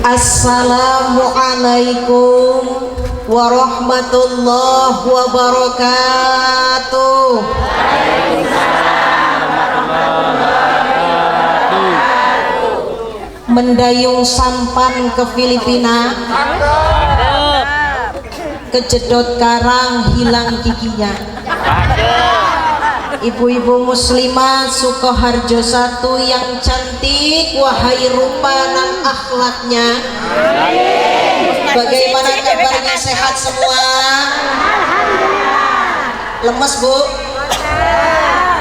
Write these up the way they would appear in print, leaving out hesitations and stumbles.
Assalamualaikum warahmatullahi wabarakatuh. Mendayung sampan ke Filipina, kejedot karang hilang giginya. Ibu-ibu muslimah Sukoharjo 1 yang cantik, wahai rupa dan akhlaknya, bagaimana kabarnya, sehat semua? Lemes bu?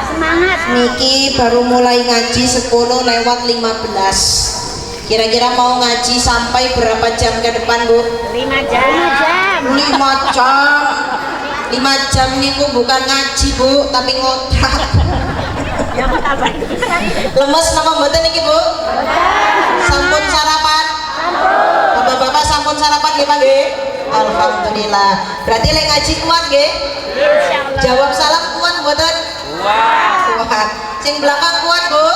Semangat. Niki baru mulai ngaji 10 lewat 15. Kira-kira mau ngaji sampai berapa jam ke depan bu? 5 jam. 5 jam. 5 jam niku bukan ngaji bu, tapi ngontrak. Lemes napa mboten niki bu? Sampun sarapan? Bapak-bapak sampun sarapan nggih Pak nggih? Alhamdulillah. Berarti lek ngaji kuat nggih? Insyaallah. Jawab salam kuat mboten? Kuat. Sing belakang kuat bu?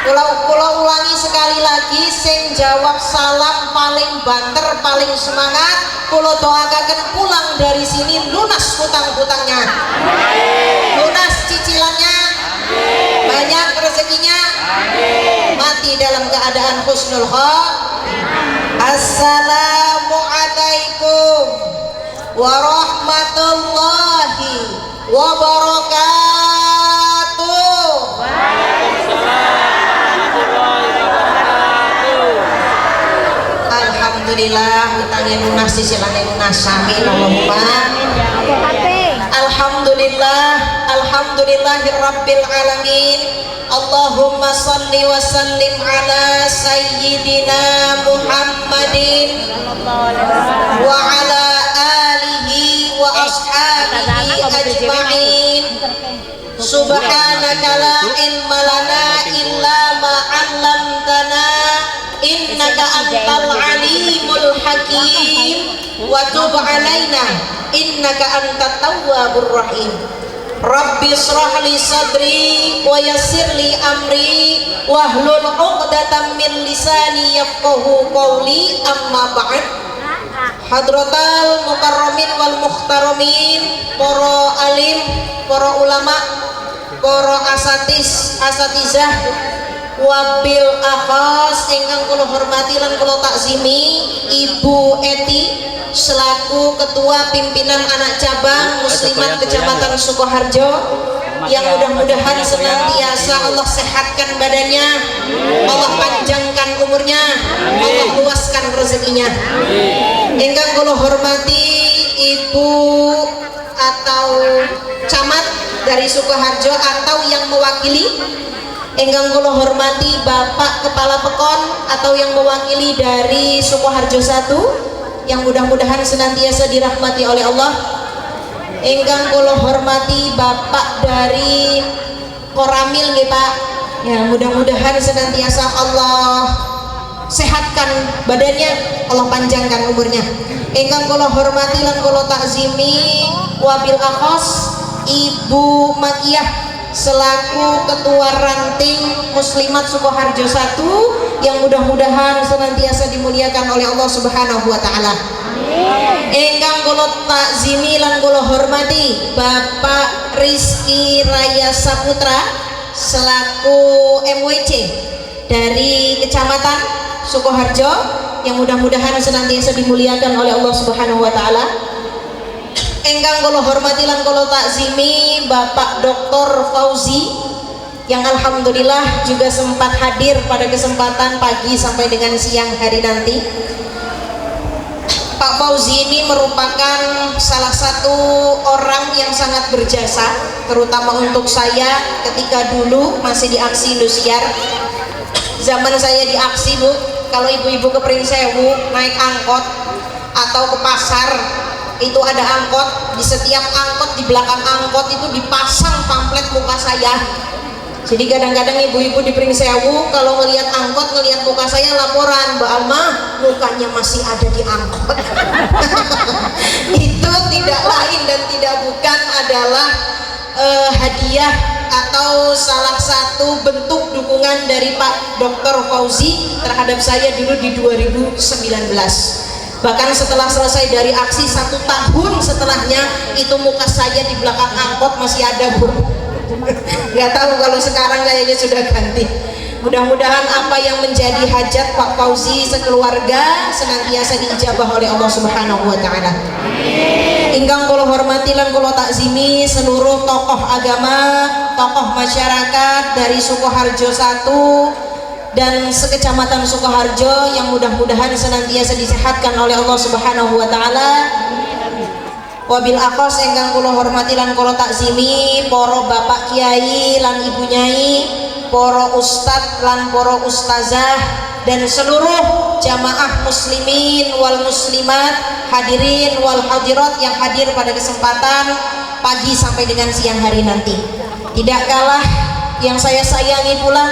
Kula ulangi sekali lagi, sing jawab salam paling banter, paling semangat, kula doakan pulang dari sini lunas hutang-hutangnya, lunas cicilannya, banyak rezekinya, mati dalam keadaan husnul khotimah. Assalamualaikum warahmatullahi wabarakatuh. Alhamdulillah, hutangnya lunas, cicilannya lunas. Amin Allahumma. Alhamdulillah, alhamdulillahirabbil alamin. Allahumma shalli wa sallim ala sayyidina Muhammadin wa ala alihi wa ashabihi ajma'in. Subhanaka la ilma lana illa ma 'allamtana innaka antal alimul hakim wa tub alaina innaka antat tawwabur rahim. Rabbi shrah li sadri wa yassir li amri wahlul 'uqdatam min lisani yafqahu qawli. Amma ba'd. Hadratal mukarramin wal muhtaramin, para alim, para ulama, para asatizah, wabil akhas ingkang kula hormati lan kula takzimi Ibu Eti selaku ketua pimpinan anak cabang muslimat Kecamatan Sukoharjo, yang mudah-mudahan senantiasa Allah sehatkan badannya, Allah panjangkan umurnya, Allah luaskan rezekinya. Ingkang kula hormati Ibu atau camat dari Sukoharjo atau yang mewakili, ingkang kula hormati Bapak Kepala Pekon atau yang mewakili dari Sukoharjo 1 yang mudah-mudahan senantiasa dirahmati oleh Allah. Ingkang kula hormati Bapak dari Koramil nggih Pak. Ya, mudah-mudahan senantiasa Allah sehatkan badannya, Allah panjangkan umurnya. Ingkang kula hormati lan kula takzimi wabil akhas Ibu Makiyah selaku ketua ranting muslimat Sukoharjo 1 yang mudah-mudahan senantiasa dimuliakan oleh Allah Subhanahu wa taala. Ingkang kula takzimi lan kula hormati Bapak Rizky Raya Saputra selaku MWC dari Kecamatan Sukoharjo yang mudah-mudahan senantiasa dimuliakan oleh Allah Subhanahu wa taala. Ingkang kula hormati lan kula takzimi Bapak Dr. Fauzi yang alhamdulillah juga sempat hadir pada kesempatan pagi sampai dengan siang hari nanti. Pak Fauzi ini merupakan salah satu orang yang sangat berjasa, terutama untuk saya ketika dulu masih di aksi Indosiar. Zaman saya di aksi bu, kalau ibu-ibu ke Pringsewu naik angkot atau ke pasar, itu ada angkot, di setiap angkot, di belakang angkot itu dipasang pamflet muka saya. Jadi kadang-kadang ibu-ibu di Pringsewu kalau ngelihat angkot, ngelihat muka saya laporan, Mbak Alma mukanya masih ada di angkot. Itu tidak lain dan tidak bukan adalah hadiah atau salah satu bentuk dukungan dari Pak Dr. Fauzi terhadap saya dulu di 2019. Bahkan setelah selesai dari aksi 1 tahun setelahnya, itu muka saya di belakang angkot masih ada, Bu. Nggak tahu kalau sekarang kayaknya sudah ganti. Mudah-mudahan apa yang menjadi hajat Pak Fauzi sekeluarga senantiasa diijabah oleh Allah Subhanahu wa taala. Ingkang kula hormati lan kula takzimi seluruh tokoh agama, tokoh masyarakat dari Sukoharjo 1 dan sekecamatan Sukoharjo yang mudah-mudahan senantiasa disehatkan oleh Allah Subhanahu wa taala. Wabil akos ingkang kula hormati lan kula takzimi para bapak kiai lan ibu nyai, para ustadz lan para ustazah dan seluruh jamaah muslimin wal muslimat, hadirin wal hadirat yang hadir pada kesempatan pagi sampai dengan siang hari nanti. Tidak kalah yang saya sayangi pula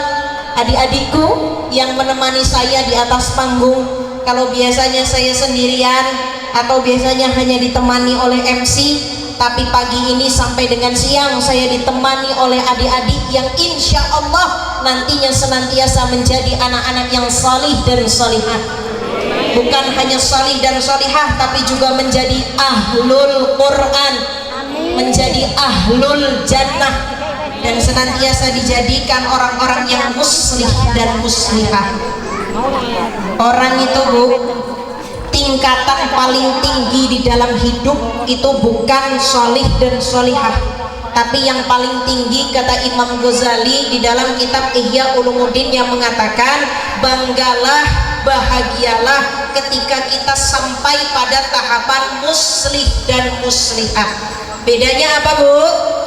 adik-adikku yang menemani saya di atas panggung. Kalau biasanya saya sendirian atau biasanya hanya ditemani oleh MC, tapi pagi ini sampai dengan siang saya ditemani oleh adik-adik yang insya Allah nantinya senantiasa menjadi anak-anak yang salih dan salihah. Bukan hanya salih dan salihah, tapi juga menjadi ahlul Quran, menjadi ahlul jannah, dan senantiasa dijadikan orang-orang yang muslih dan muslihah. Orang itu, Bu, tingkatan paling tinggi di dalam hidup itu bukan solih dan solihah, tapi yang paling tinggi kata Imam Ghazali di dalam kitab Ihya Ulumuddin yang mengatakan, banggalah, bahagialah ketika kita sampai pada tahapan muslih dan muslihah. Bedanya apa, Bu?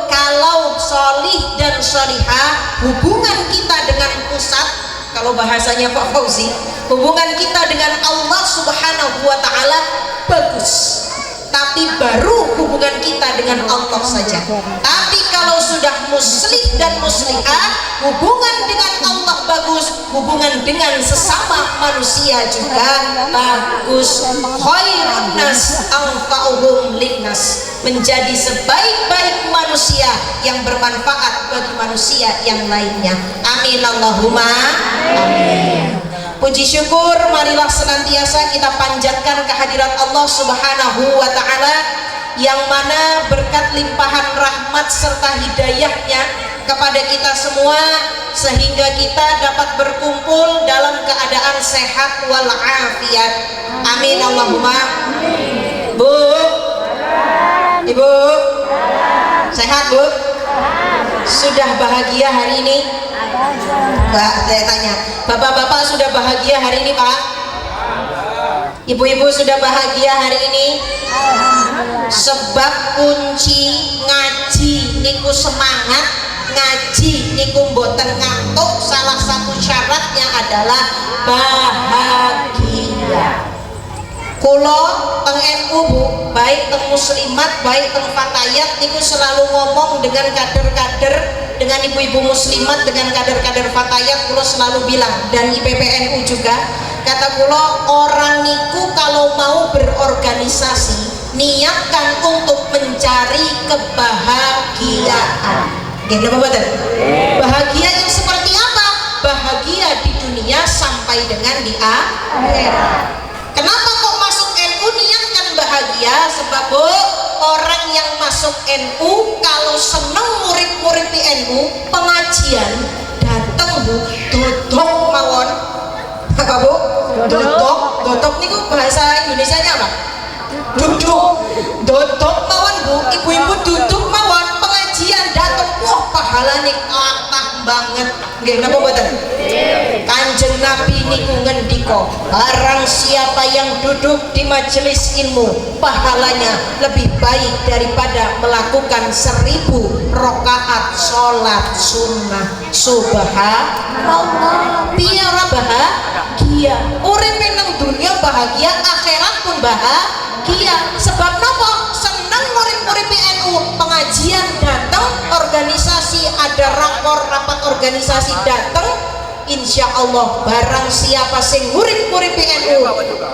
Kalau solih dan solihah, hubungan kita dengan pusat, kalau bahasanya Pak Fauzi, hubungan kita dengan Allah Subhanahu wa taala bagus, tapi baru hubungan kita dengan Allah saja. Tapi kalau sudah muslih dan muslihah, hubungan dengan Allah bagus, hubungan dengan sesama manusia juga bagus. Khairun nas anfa'uhum linnas, menjadi sebaik-baik manusia yang bermanfaat bagi manusia yang lainnya. Amin Allahumma amin. Puji syukur marilah senantiasa kita panjatkan kehadirat Allah Subhanahu wa taala yang mana berkat limpahan rahmat serta hidayahnya kepada kita semua sehingga kita dapat berkumpul dalam keadaan sehat wal afiat. Amin Allahumma. Bu, Ibu, sehat, Bu? Sudah bahagia hari ini? Mbak, saya tanya, bapak-bapak sudah bahagia hari ini, Pak? Ibu-ibu sudah bahagia hari ini? Sebab kunci ngaji niku semangat, ngaji niku mboten ngantuk, salah satu syaratnya adalah bahagia. Kulo teng NU, Bu, baik teng muslimat baik teng fatayat niku selalu ngomong dengan kader-kader, dengan ibu-ibu muslimat, dengan kader-kader fatayat, kulo selalu bilang, dan IPPNU juga, kata kulo, orang niku kalau mau berorganisasi niatkan untuk mencari kebahagiaan. Gimana betul? Bahagia yang seperti apa? Bahagia di dunia sampai dengan di akhirat. Kenapa kok masuk NU niatkan bahagia? Sebab, Bu, orang yang masuk NU kalau seneng murid-murid di NU pengajian datang, Bu, dodok mawon. Apa, Bu? Dodok niku bahasa Indonesianya apa? Duduk. Dodok mawon, Bu, ibu-ibu duduk mawon pengajian datang. Wah, pahalane kathah banget. Nggih napa mboten? Kanjeng Nabi niku ngendika, barang siapa yang duduk di majelis ilmu pahalanya lebih baik daripada melakukan 1000 rakaat sholat sunnah. Subhanallah. Biar bahagia. Uripe nang dunia bahagia, akhirat pun bahagia. Sebab napa? Seneng murid-murid NU pengajian datang, organisasi ada rapat organisasi datang, insya Allah barang siapa sing murid-murid PNU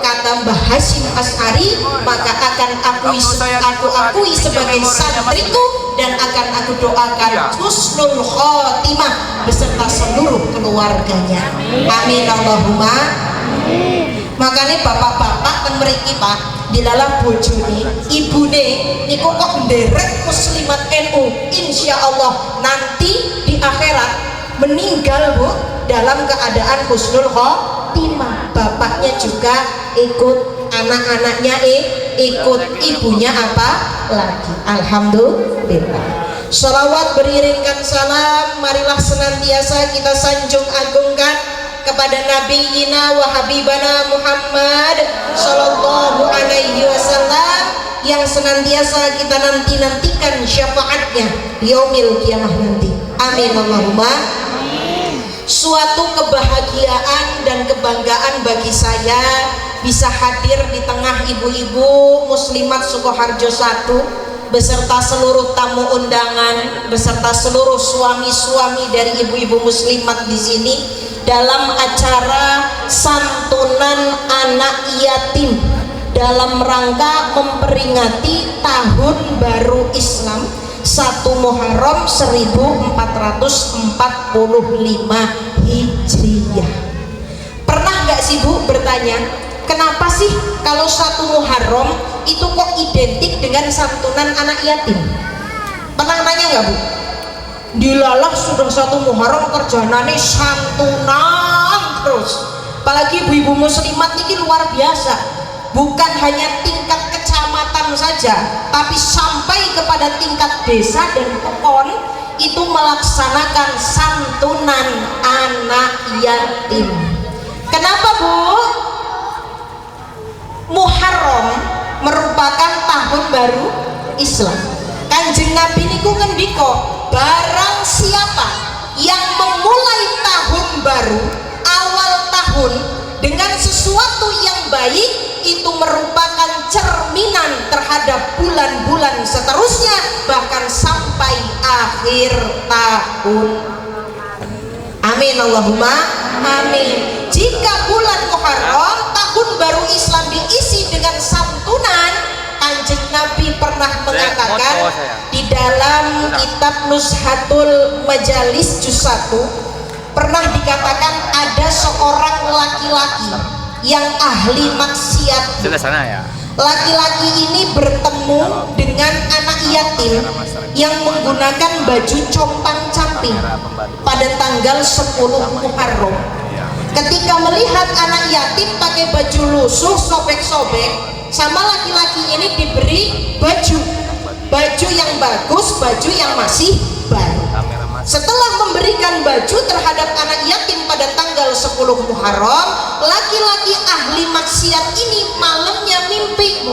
kata Mbah Hasyim Asy'ari maka akan aku akui sebagai santriku dan akan aku doakan husnul khotimah beserta seluruh keluarganya. Amin Allahumma. Makanya bapak-bapak kan mriki Pak di dalam bojone ibune niku kok nderek muslimat NU, insya Allah nanti di akhirat meninggal Bu dalam keadaan husnul khotimah. Bapaknya juga ikut, anak-anaknya ikut, ibunya apa lagi. Alhamdulillah. Sholawat beriringkan salam, marilah senantiasa kita sanjung agungkan kepada Nabiyina wa Habibana Muhammad Sallallahu Alaihi Wasallam yang senantiasa kita nantikan syafaatnya yaumil kiamah nanti. Amin Allahumma. Suatu kebahagiaan dan kebanggaan bagi saya bisa hadir di tengah ibu-ibu muslimat Sukoharjo 1 beserta seluruh tamu undangan, beserta seluruh suami-suami dari ibu-ibu muslimat di sini dalam acara santunan anak yatim dalam rangka memperingati tahun baru Islam 1 Muharram 1445 Hijriyah. Pernah nggak sih Bu bertanya, kenapa sih kalau 1 Muharram itu kok identik dengan santunan anak yatim? Pernah nanya nggak Bu? Dilalah sudah 1 Muharram kerjanane santunan terus. Apalagi ibu-ibu muslimat ini luar biasa. Bukan hanya tingkat kecamatan saja, tapi sampai kepada tingkat desa dan pekon itu melaksanakan santunan anak yatim. Kenapa Bu? Muharram merupakan tahun baru Islam. Kanjeng Nabi niku ngendika, barang siapa yang memulai tahun baru, awal tahun dengan sesuatu yang baik, itu merupakan cerminan terhadap bulan-bulan seterusnya bahkan sampai akhir tahun. Amin Allahumma amin. Jika bulan Muharram tahun baru Islam diisi dengan santunan, Kanjeng Nabi pernah mengatakan di dalam kitab Nuzhatul Majalis juz 1 pernah dikatakan ada seorang laki-laki yang ahli maksiat. Laki-laki ini bertemu dengan anak yatim yang menggunakan baju compang-camping pada tanggal 10 Muharram. Ketika melihat anak yatim pakai baju lusuh sobek-sobek, sama laki-laki ini diberi baju yang bagus, baju yang masih baru. Setelah memberikan baju terhadap anak yatim pada tanggal 10 Muharram, laki-laki ahli maksiat ini malamnya mimpi.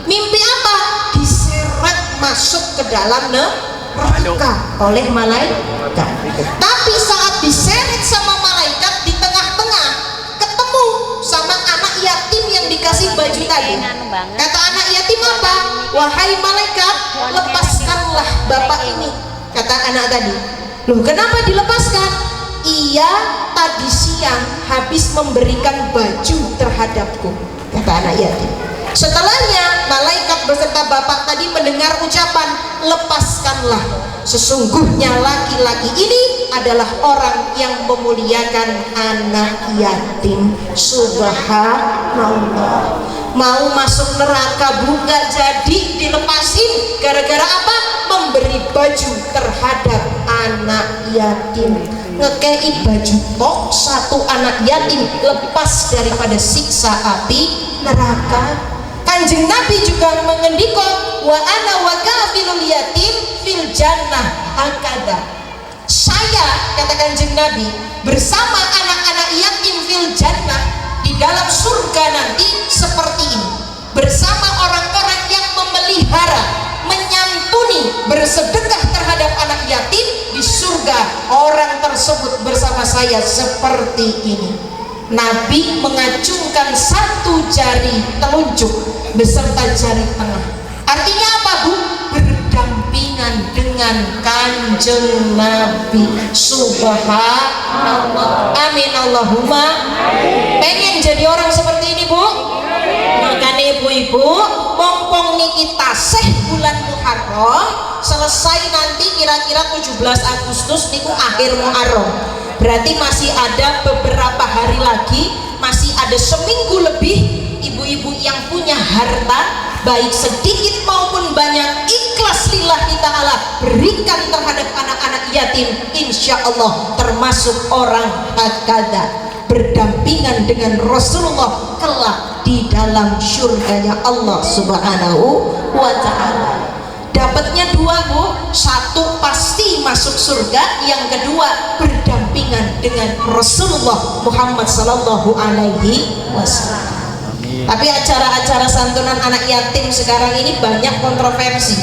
Mimpi apa? Diseret masuk ke dalam neraka oleh malaikat. Tapi saat diseret sama malaikat di tengah-tengah ketemu sama anak yatim yang dikasih baju tadi. Kata anak yatim apa? Wahai malaikat, lepaskanlah bapak ini. Kata anak tadi, loh kenapa dilepaskan? Ia tadi siang habis memberikan baju terhadapku, kata anak yatim. Setelahnya malaikat beserta bapak tadi mendengar ucapan lepaskanlah. Sesungguhnya laki-laki ini adalah orang yang memuliakan anak yatim. Subhanallah. Mau masuk neraka bukan jadi dilepasin gara-gara apa? Memberi baju terhadap anak yatim. Ngekei baju tok satu anak yatim lepas daripada siksa api neraka. Kanjeng Nabi juga mengendika, wa ana wa kafilul yatim fil jannah hakada. Saya, kata Kanjeng Nabi, bersama anak-anak yatim fil jannah di dalam surga nanti seperti ini, bersama orang-orang yang memelihara, menyantuni, bersedekah terhadap anak yatim di surga. Orang tersebut bersama saya seperti ini. Nabi mengacungkan satu jari telunjuk beserta jari tengah. Artinya apa Bu? Berdampingan dengan Kanjeng Nabi. Subhanallah. Amin Allahumma. Pengen jadi orang seperti ini Bu? Makanya ibu-ibu pompong niki tasih bulan Muharram, selesai nanti kira-kira 17 Agustus niku akhir Muharram. Berarti masih ada beberapa hari lagi, masih ada seminggu lebih. Ibu-ibu yang punya harta baik sedikit maupun banyak, ikhlas lillahi ta'ala berikan terhadap anak-anak yatim, insya Allah termasuk orang hakada berdampingan dengan Rasulullah kelak di dalam surganya Allah subhanahu wa ta'ala. Dapatnya dua Bu, satu pasti masuk surga, yang kedua berdampingan dengan Rasulullah Muhammad sallallahu alaihi wasallam. Tapi acara-acara santunan anak yatim sekarang ini banyak kontroversi.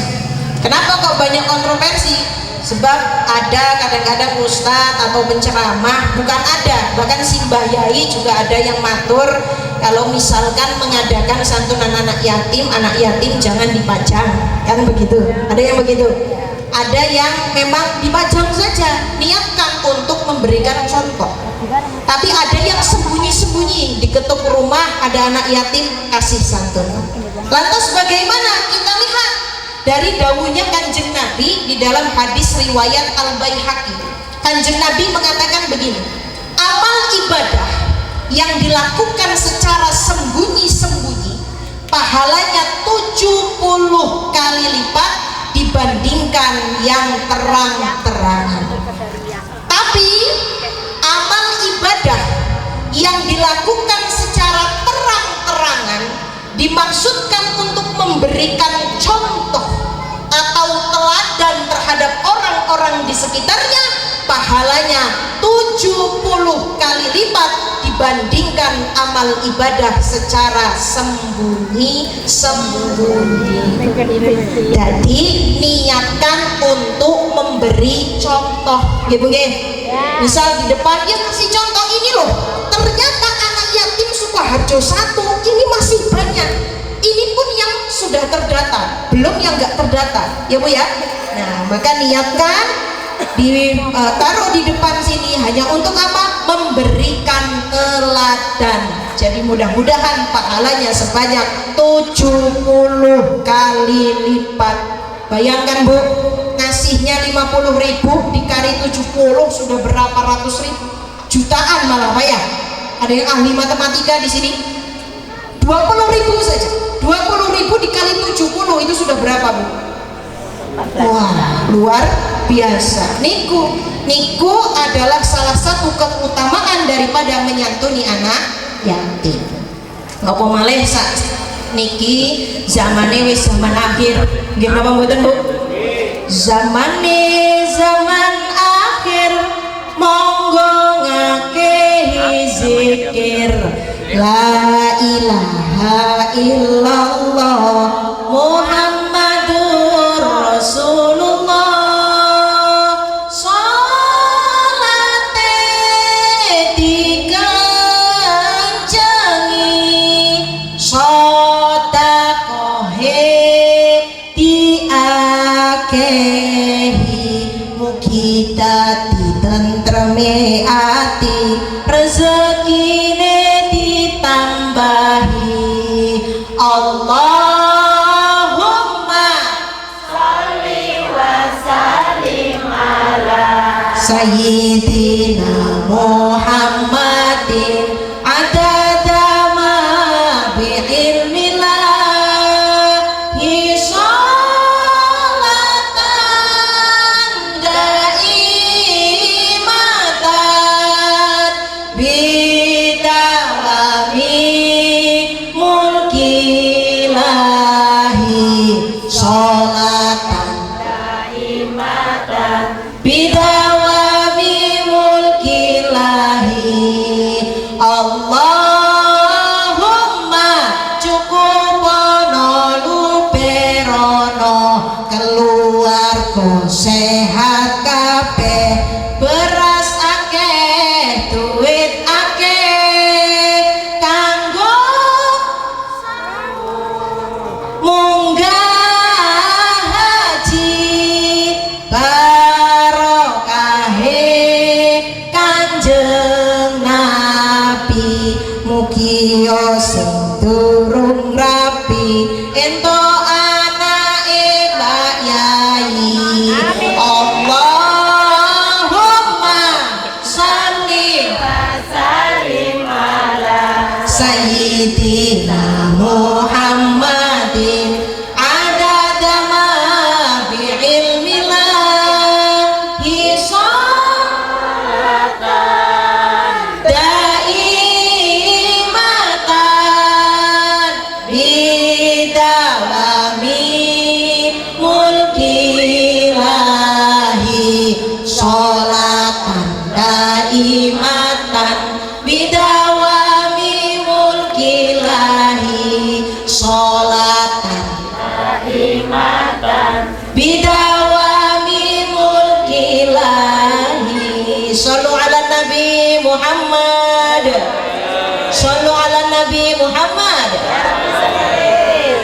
Kenapa kok banyak kontroversi? Sebab ada kadang-kadang ustadz atau penceramah, bukan ada, bahkan simbah yai juga ada yang matur kalau misalkan mengadakan santunan anak yatim jangan dipajang, kan begitu. Ada yang begitu. Ada yang memang dipajang saja, niatkan untuk memberikan contoh. Tapi ada yang sembunyi-sembunyi, diketuk rumah ada anak yatim kasih santunan. Lantas bagaimana? Kita lihat dari dawuhnya Kanjeng Nabi di dalam hadis riwayat Al-Baihaqi. Kanjeng Nabi mengatakan begini, amal ibadah yang dilakukan secara sembunyi-sembunyi pahalanya 70 kali lipat dibandingkan yang terang-terangan. Tapi amal ibadah yang dilakukan secara terang-terangan dimaksudkan untuk memberikan contoh atau teladan terhadap orang-orang di sekitarnya, pahalanya 70 kali lipat dibandingkan amal ibadah secara sembunyi-sembunyi. Jadi niatkan untuk memberi contoh, gitu nggih. Misal di depan dia kasih contoh, ini loh, ternyata anak yatim Sukoharjo 1 ini masih banyak. Ini pun yang sudah terdata, belum yang nggak terdata, ya Bu ya. Nah, maka niatkan taruh di depan sini hanya untuk apa? Memberikan teladan. Jadi mudah-mudahan pahalanya sebanyak 70 kali lipat. Bayangkan Bu, ngasihnya 50.000 dikali 70 sudah berapa ratus ribu? Jutaan malah Pak ya. Ada yang ahli matematika di sini? 20.000 saja. 20.000 dikali 70 itu sudah berapa Bu? Wah, luar biasa. Niku adalah salah satu keutamaan daripada menyantuni anak yatim. Ngapa malih sak niki zamane wis zaman akhir. Nggih napa mboten Bu? Zamane zaman akhir, monggo ngakehi zikir la ilaha illallah Muhammadur Rasulullah. Salate dikanjangi, sedekahe diakehi, mugi dadi tentreme ati, rezekine ditambahi. Allahumma sholli wa sallim ala sayyidina Muhammadin adada ma bi'ilmillahi sholatan daimatan bidawami mulkilahi, sholatan daimatan bidawami mulkilahi liya sing durung rapi ento anake Mbak Yai. Allahumma sholli wa sallim ala sayyidina Muhammadin adada ma bi ilmillahi sholatan daimatan bidawami mulkilahi sholatan daimatan bidawami mulkilahi sholatan daimatan bidawami mulkilahi. Sallu ala Nabi Muhammad, sallu ala Nabi Muhammad.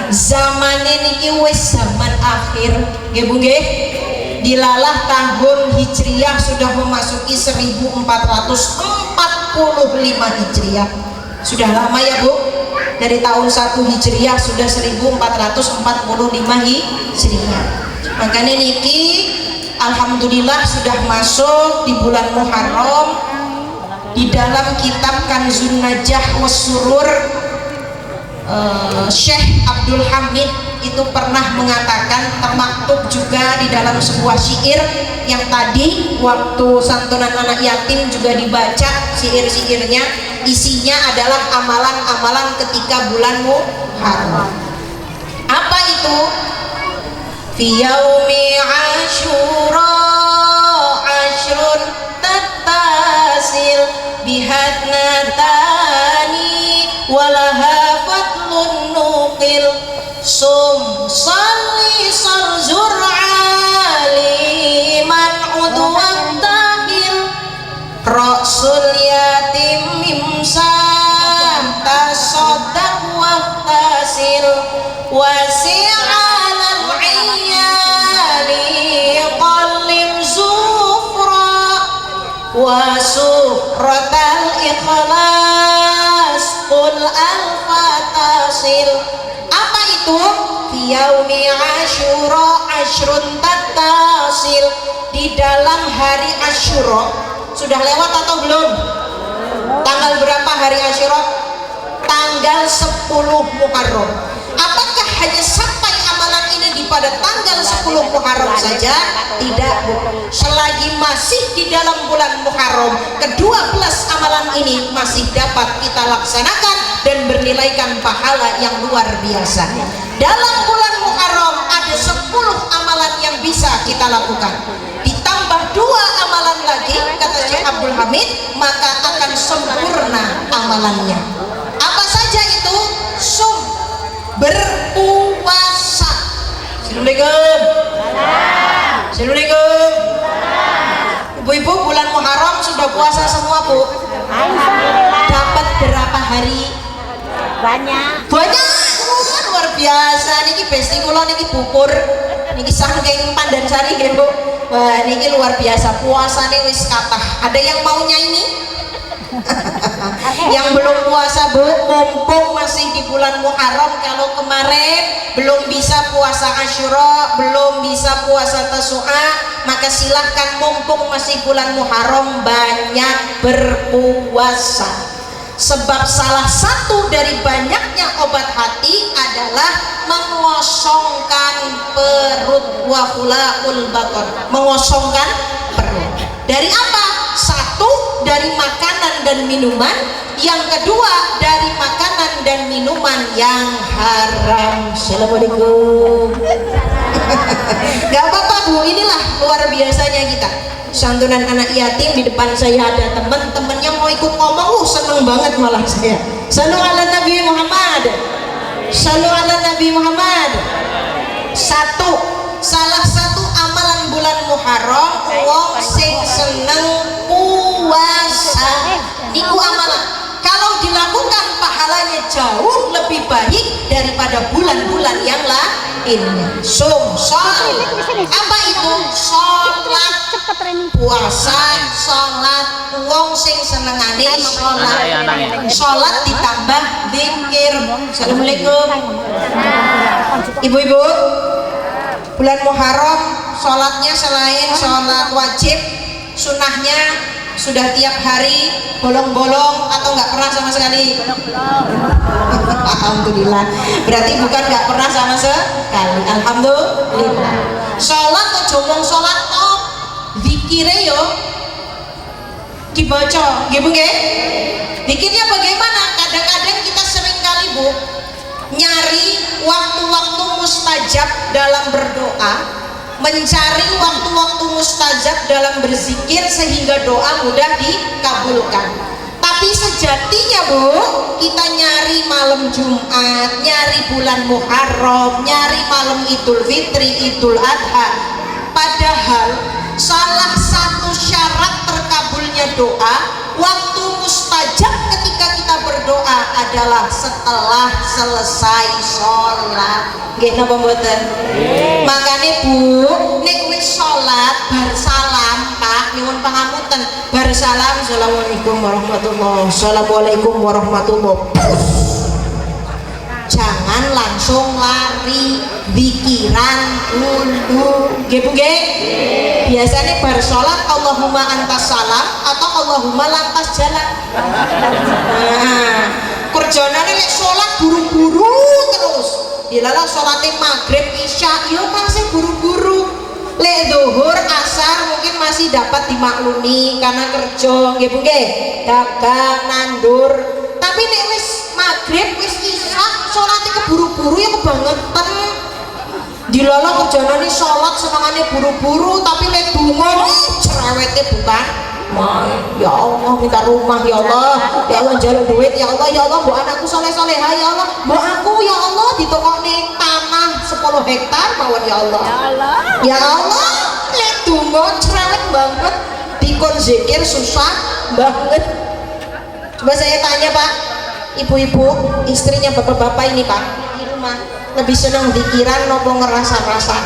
Zaman ini wis zaman akhir nggih Bu nggih. Dilalah tahun Hijriah sudah memasuki 1445 Hijriah. Sudah lama ya Bu. Dari tahun 1 Hijriah sudah 1445 Hijriah. Makanya niki alhamdulillah sudah masuk di bulan Muharram. Di dalam kitab Kanzun Najah Wassurur, Syekh Abdul Hamid itu pernah mengatakan, termaktub juga di dalam sebuah syair yang tadi waktu santunan anak yatim juga dibaca syair-syairnya. Isinya adalah amalan-amalan ketika bulan Muharram. Apa itu? Fi yaumi Asyura asyrun tattasil bihatnatani walaha fatlun nuqil sum salli sarzur aliman udwan tahil rasul yatim mimsam tasaddaq waqtasil wasi'alal iyali qallim zufra wasufratal ikhlas qul al-fatasil. Apa itu? Fi yaumi Asyura asyrun tattasil. Di dalam hari Asyura, sudah lewat atau belum? Tanggal berapa hari Asyura? Tanggal 10 Muharram. Apakah hanya sampai amalan ini pada tanggal 10 Muharram saja? Tidak Bu. Selagi masih di dalam bulan Muharram, ke-12 amalan ini masih dapat kita laksanakan dan bernilaikan pahala yang luar biasa. Dalam bulan Muharram ada 10 amalan yang bisa kita lakukan. Ditambah 2 amalan lagi, kata Syekh Abdul Hamid, maka akan sempurna amalannya. Apa saja itu? Sum, berpuasa. Assalamualaikum. Assalamualaikum. Ibu-ibu, bulan Muharram sudah puasa semua Bu? Dapat berapa hari? Banyak. Luar biasa. Niki besti kula niki bukur. Niki saking Pandansari nggih Bu. Wah, niki luar biasa. Puasane wis kathah. Ada yang maunya ini? Yang belum puasa Bu, mumpung masih di bulan Muharram. Kalau kemarin belum bisa puasa Asyura, belum bisa puasa Tasu'a, maka silahkan mumpung masih bulan Muharram banyak berpuasa. Sebab salah satu dari banyaknya obat hati adalah mengosongkan perut, wahulaul baton, mengosongkan perut. Dari apa? Satu, dari makanan dan minuman. Yang kedua, dari makanan dan minuman yang haram. Assalamualaikum. Gak apa-apa Bu, inilah luar biasanya kita. Santunan anak yatim, di depan saya ada teman-temannya mau ikut ngomong, seneng banget malah saya. Sallu ala Nabi Muhammad, sallu ala Nabi Muhammad. Satu, salah satu amalan bulan Muharram, wong sing seneng puasa niku amalan. Kalau dilakukan pahalanya jauh lebih baik daripada bulan-bulan yang lainnya. Apa itu? Sholat, puasa, sholat, wong sing senengane sholat ditambah zikir. Assalamualaikum ibu-ibu. Bulan Muharram sholatnya selain sholat wajib, sunnahnya sudah tiap hari bolong-bolong atau nggak pernah sama sekali? Alhamdulillah, berarti bukan nggak pernah sama sekali. Alhamdulillah. Sholat atau jomong sholat zikire yo dibaca, gitu nggih? Zikirnya bagaimana? Kadang-kadang kita sering kali Bu nyari waktu-waktu mustajab dalam berdoa, mencari waktu-waktu mustajab dalam berzikir sehingga doa mudah dikabulkan. Tapi sejatinya Bu, kita nyari malam Jumat, nyari bulan Muharram, nyari malam Idul Fitri, Idul Adha. Padahal salah satu syarat terkabulnya doa, waktu mustajab ketika kita berdoa adalah setelah selesai sholat. Nggih napa mboten? Makanya Bu, nek wis sholat bar salam, Pak, nyuwun pangapunten, bar salam, assalamualaikum warahmatullahi, assalamualaikum warahmatullahi, jangan langsung lari pikiran dulu, nggih Bu nggih? Biasanya bar sholat Allahumma antas salam atau Allahumma lantas jalan. Nah, kerjanya nek sholat buru-buru terus. Dilala sholatnya maghrib isya yo masih buru-buru. Lek zuhur asar mungkin masih dapat dimaklumi karena kerja, nggih Bu nggih? Dagang nandur. Tapi nek wis maghrib wis isya sholatnya keburu-buru ya kebangetan. Dilala kerjanya sholat senangannya buru-buru, tapi lek donga cerewetnya bukan. Ya Allah, minta rumah ya Allah, ya Allah njaluk duit ya Allah, ya Allah mbok anakku soleh-soleha ya Allah, mbok aku ya Allah ditokone tanah 10 hektar mawon ya Allah. Ya Allah, lek donga cerewet banget, dikon zikir susah banget. Coba saya tanya Pak, ibu-ibu, istrinya bapak-bapak ini Pak, di rumah lebih senang dikiran nopo ngerasa-rasa?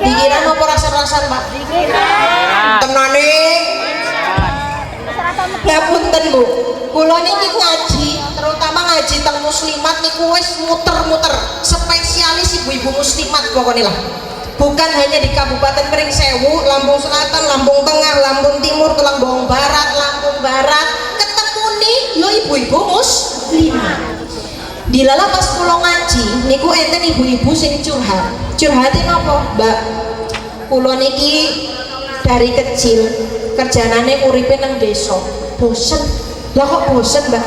Dikiran nopo rasa-rasan Pak? Tenane ngapunten Bu, kula niki ngaji, terutama ngaji teng muslimat niku wis muter-muter, spesialis ibu-ibu muslimat pokoknya lah. Bukan hanya di Kabupaten Pringsewu, Lampung Selatan, Lampung Tengah, Lampung Timur, Lampung Barat, Lampung Barat, ketemu nih yo ibu-ibu muslimat. Dilala pas kula ngaji niku enten ibu-ibu sing curhat. Curhatin apa, Mbak? Kula niki dari kecil kerjanane uripe nang desa. Bosen. Lah kok bosen, Mbak?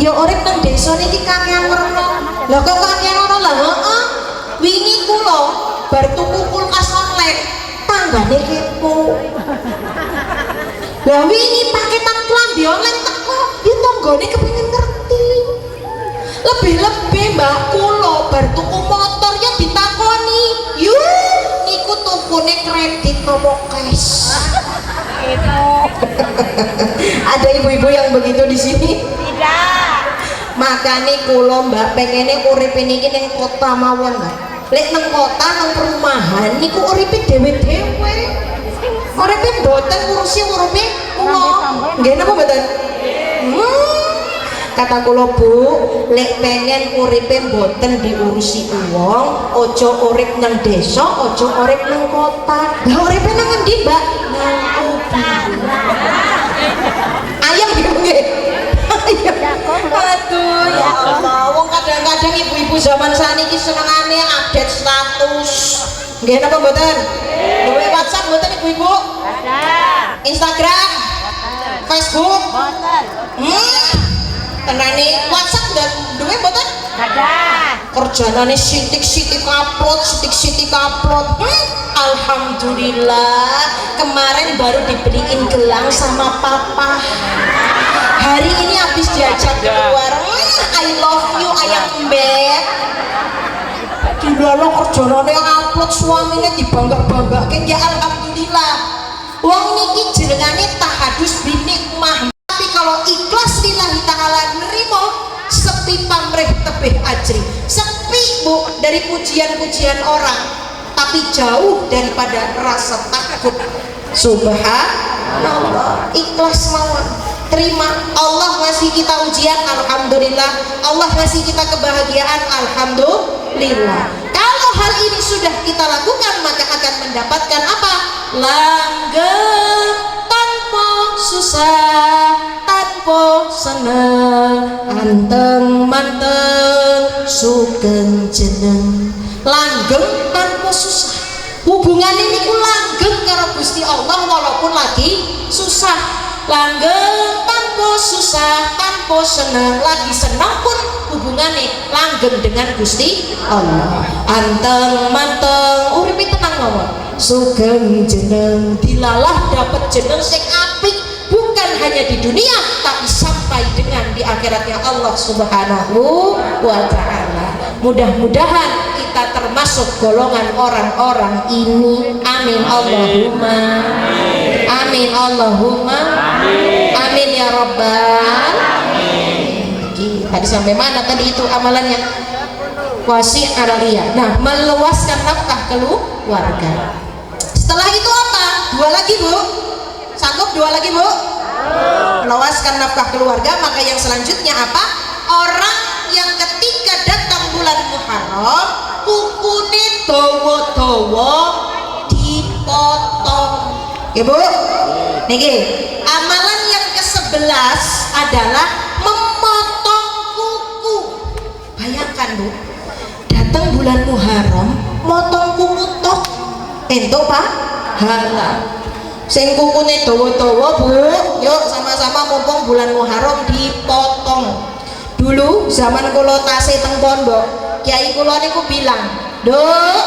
Ya urip nang desa niki kakean werna. Lah kok kakean werna? Lah heeh. Wingi kula bar tuku kulkas online, tanggane kepo. Lah wingi paketan klambi online teko, ya tanggane kepengin ngerti. Lebih-lebih Mbak kula bar tuku motor ya ditakoni, "Yuk, niku tukune kredit nopo cash?" Ada ibu-ibu yang begitu di sini? Tidak. Makanya kula Mbak pengene uripe niki ning kota mawon, Mbak. Lek nang kota nang perumahan niku uripe dhewe-dhewe. Uripe mboten ngurusi uripe kula. Nggih napa mboten? Kata kula Bu, lek pengen uripe mboten diurusi wong, aja urip nang desa, aja urip nang kota. Lah uripe nang endi, Mbak? Nang kota. Ayam nggih. Aduh ya Allah, wong kadang-kadang ibu-ibu zaman saniki senengane update status. Nggih napa mboten? Gawe WhatsApp mboten ibu-ibu? Ada. Instagram? Facebook? Mboten. Tenane WhatsApp dan duwe mboten? Ada. Kerjanane sitik-sitik upload, sitik-sitik upload. Alhamdulillah, kemarin baru dibeliin gelang sama papa. Hari ini habis diajak keluar. I love you ayam mbek. Dilolo kerjanane upload, suamine dibangga-banggake. Ya alhamdulillah. Wong niki jenengane tahadus binikmah. Tapi kalau ikhlas lillahi ta'ala nerimo, sepi pamrih tebih ajri. Sepi Bu dari pujian-pujian orang, tapi jauh daripada rasa takut. Subhanallah. Allah, ikhlas mawon. Terima. Allah ngasih kita ujian, alhamdulillah. Allah ngasih kita kebahagiaan, alhamdulillah. Kalau hal ini sudah kita lakukan, maka akan mendapatkan apa? Langgeng tanpa susah, tanpa seneng, anteng manteng sugeng jeneng. Langgeng tanpa susah. Hubungan ini ku langgeng karo Gusti Allah walaupun lagi susah. Langgeng tanpa susah, tanpa senang, lagi senang pun hubungannya langgeng dengan Gusti Allah. Anteng manteng uripe tenang mawon, sugeng jeneng, dilalah dapat jeneng sing apik, bukan hanya di dunia tapi sampai dengan di akhiratnya Allah Subhanahu wa ta'ala. Mudah-mudahan kita termasuk golongan orang-orang ini. Amin Allahumma amin Allahumma amin ya rabbal alamin. Tadi sampai mana tadi itu amalannya? Wasi aralia. Nah, meluaskan nafkah keluarga. Setelah itu apa? Dua lagi Bu. Sanggup dua lagi Bu? Meluaskan nafkah keluarga. Maka yang selanjutnya apa? Orang yang ketika datang bulan Muharram kukune dawa-dawa dipotong. Ya Bu, niki amalan yang ke-11 adalah memotong kuku. Bayangkan Bu, datang bulan Muharram motong kuku tok entuk pahala. Sing kukune dawa-dawa Bu, yuk sama-sama mumpung bulan Muharram dipotong. Dulu zaman kula tasih teng pondok, kiai kula niku bilang, "Nduk,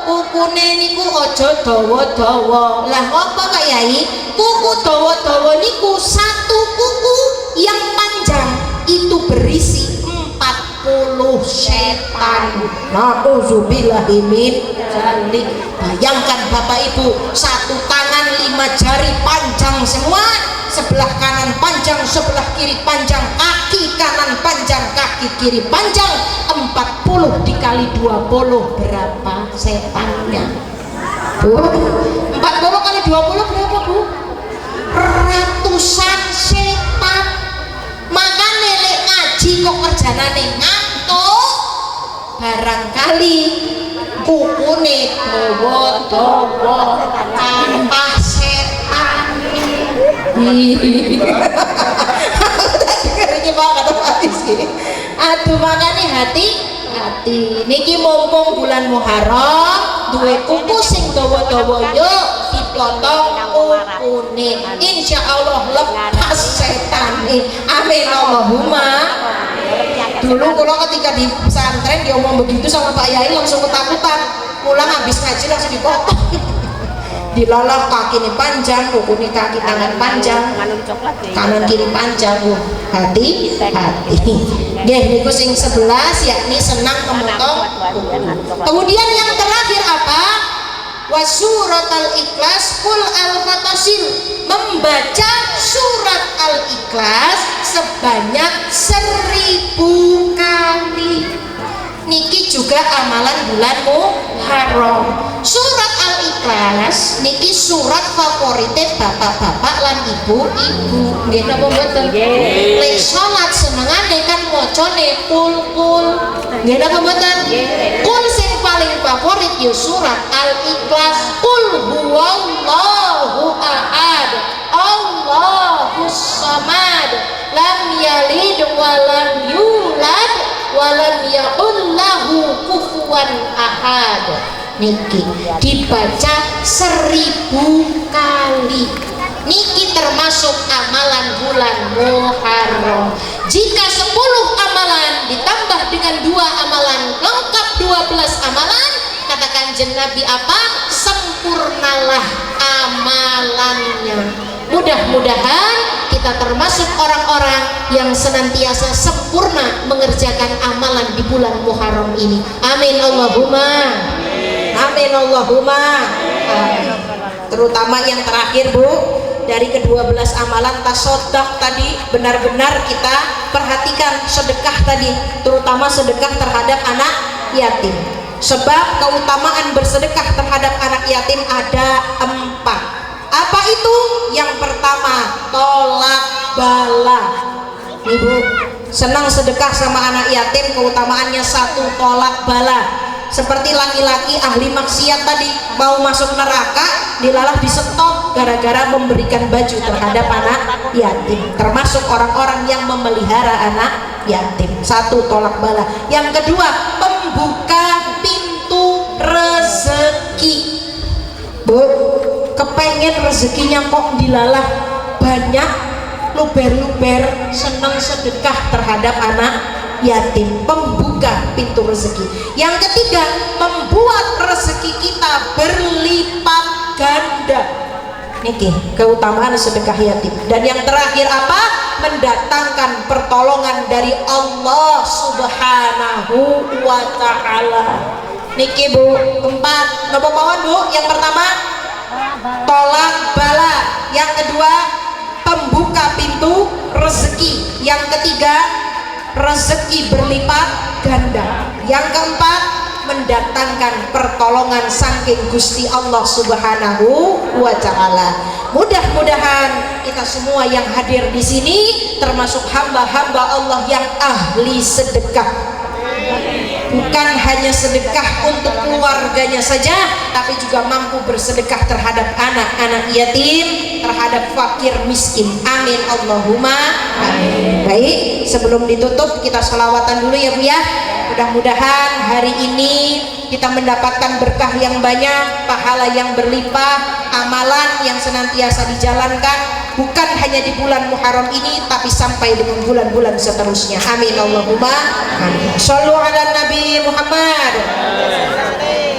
kukune niku aja dawa-dawa." Lah ngopo Pak Yai? Kuku dawa-dawa niku satu kuku yang panjang itu berisi 40 setan. Nauzubillahi min dzalik. Bayangkan Bapak Ibu, satu tangan 5 jari panjang semua, sebelah kanan panjang, sebelah kiri panjang, kaki kanan panjang, kaki kiri panjang. 40 dikali 20 berapa setannya? Bu, 40 kali 20 berapa Bu? Ratusan setan. Maka nelek ngaji kok kerjanane ngantuk, barangkali kukune dawa-dawa tanpa setan. Ini Pak kata Pak Rizky. Aduh, makanya hati-hati. Niki mumpung bulan Muharram, duwe kuku sing dawa-dawa yuk dipotong kukune. Insya Allah lepas setan. Amin Allahumma. Dulu kalau ketika di pesantren dia ngomong begitu sama Pak Yai langsung ketakutan. Pulang habis ngaji langsung dipotong. Dilalah kaki ini panjang, kuku ini kaki tangan panjang, kanan kiri panjang. Hati nggih niku sing 11 yakni senang memotong kuku. Kemudian yang terakhir apa? Wasuratul ikhlas kul al-fatasil, membaca surat al-ikhlas sebanyak 1000 kali. Niki juga amalan bulan Muharram. Surat al-ikhlas niki surat favorite bapak-bapak lan ibu-ibu. Nggih napa mboten? Lek salat senengane kan macane kul. Nggih napa mboten? Kul sing paling favorit ya surat al-ikhlas. Qul huwallahu ahad, Allahus samad, lam yalid wa lam yulad wa lam yakul lahu kufuwan ahad. Niki dibaca 1000 kali. Niki termasuk amalan bulan Muharram. Jika 10 amalan ditambah dengan 2 amalan lengkap 12 amalan, katakan Nabi apa? Sempurnalah amalannya. Mudah-mudahan kita termasuk orang-orang yang senantiasa sempurna mengerjakan amalan di bulan Muharram ini. Amin Allahumma. Amin Allahumma. Amin. Terutama yang terakhir Bu, dari ke-12 amalan tasodak tadi, benar-benar kita perhatikan sedekah tadi, terutama sedekah terhadap anak yatim. Sebab keutamaan bersedekah terhadap anak yatim ada 4. Apa itu? Yang pertama ibu senang sedekah sama anak yatim, keutamaannya 1 tolak bala. Seperti laki-laki ahli maksiat tadi mau masuk neraka, dilalah di stop gara-gara memberikan baju terhadap anak yatim, termasuk orang-orang yang memelihara anak yatim. 1 tolak bala. Yang kedua, pembuka pintu rezeki. Bu, kepengen rezekinya kok dilalah banyak, luber-luber, senang sedekah terhadap anak yatim, pembuka pintu rezeki. Yang ketiga, membuat rezeki kita berlipat ganda. Niki keutamaan sedekah yatim. Dan yang terakhir apa? Mendatangkan pertolongan dari Allah Subhanahu wa ta'ala. Niki Bu, 4 nopo mawon Bu? Yang pertama tolak bala, yang kedua pembuka pintu rezeki, yang ketiga rezeki berlipat ganda, yang keempat mendatangkan pertolongan saking Gusti Allah Subhanahu wa ta'ala. Mudah-mudahan kita semua yang hadir di sini termasuk hamba-hamba Allah yang ahli sedekah. Bukan hanya sedekah untuk keluarganya saja, tapi juga mampu bersedekah terhadap anak-anak yatim, terhadap fakir miskin. Amin Allahumma amin. Baik, sebelum ditutup kita sholawatan dulu ya Bu ya. Mudah-mudahan hari ini kita mendapatkan berkah yang banyak, pahala yang berlimpah, amalan yang senantiasa dijalankan bukan hanya di bulan Muharram ini, tapi sampai dengan bulan-bulan seterusnya. Amin Allahumma amin. Shallu ala Nabi Muhammad.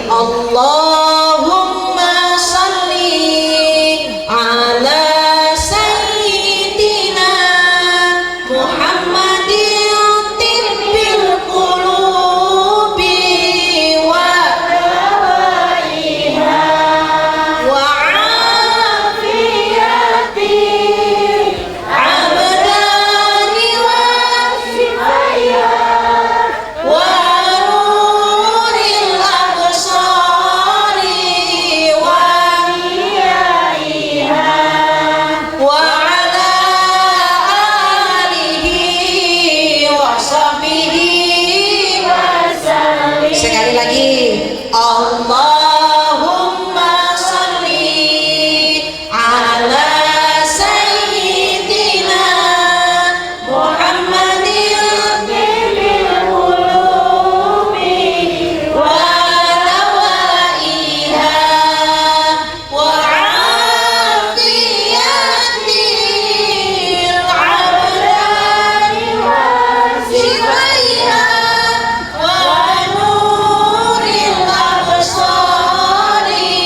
Allahumma shalli ala sayyidina Muhammadin tibbil qulubi wa dawaiha wa afiyati abdani wa sifaya wa nuril absari wa niyaiha wa ala alihi wa sahbihi wa sallim. Sekali lagi, Allahumma sholli ala sayyidina Muhammadin bil qulubi wa dawaiha wa afiyatil abdani wa sifaiha wa nuril absari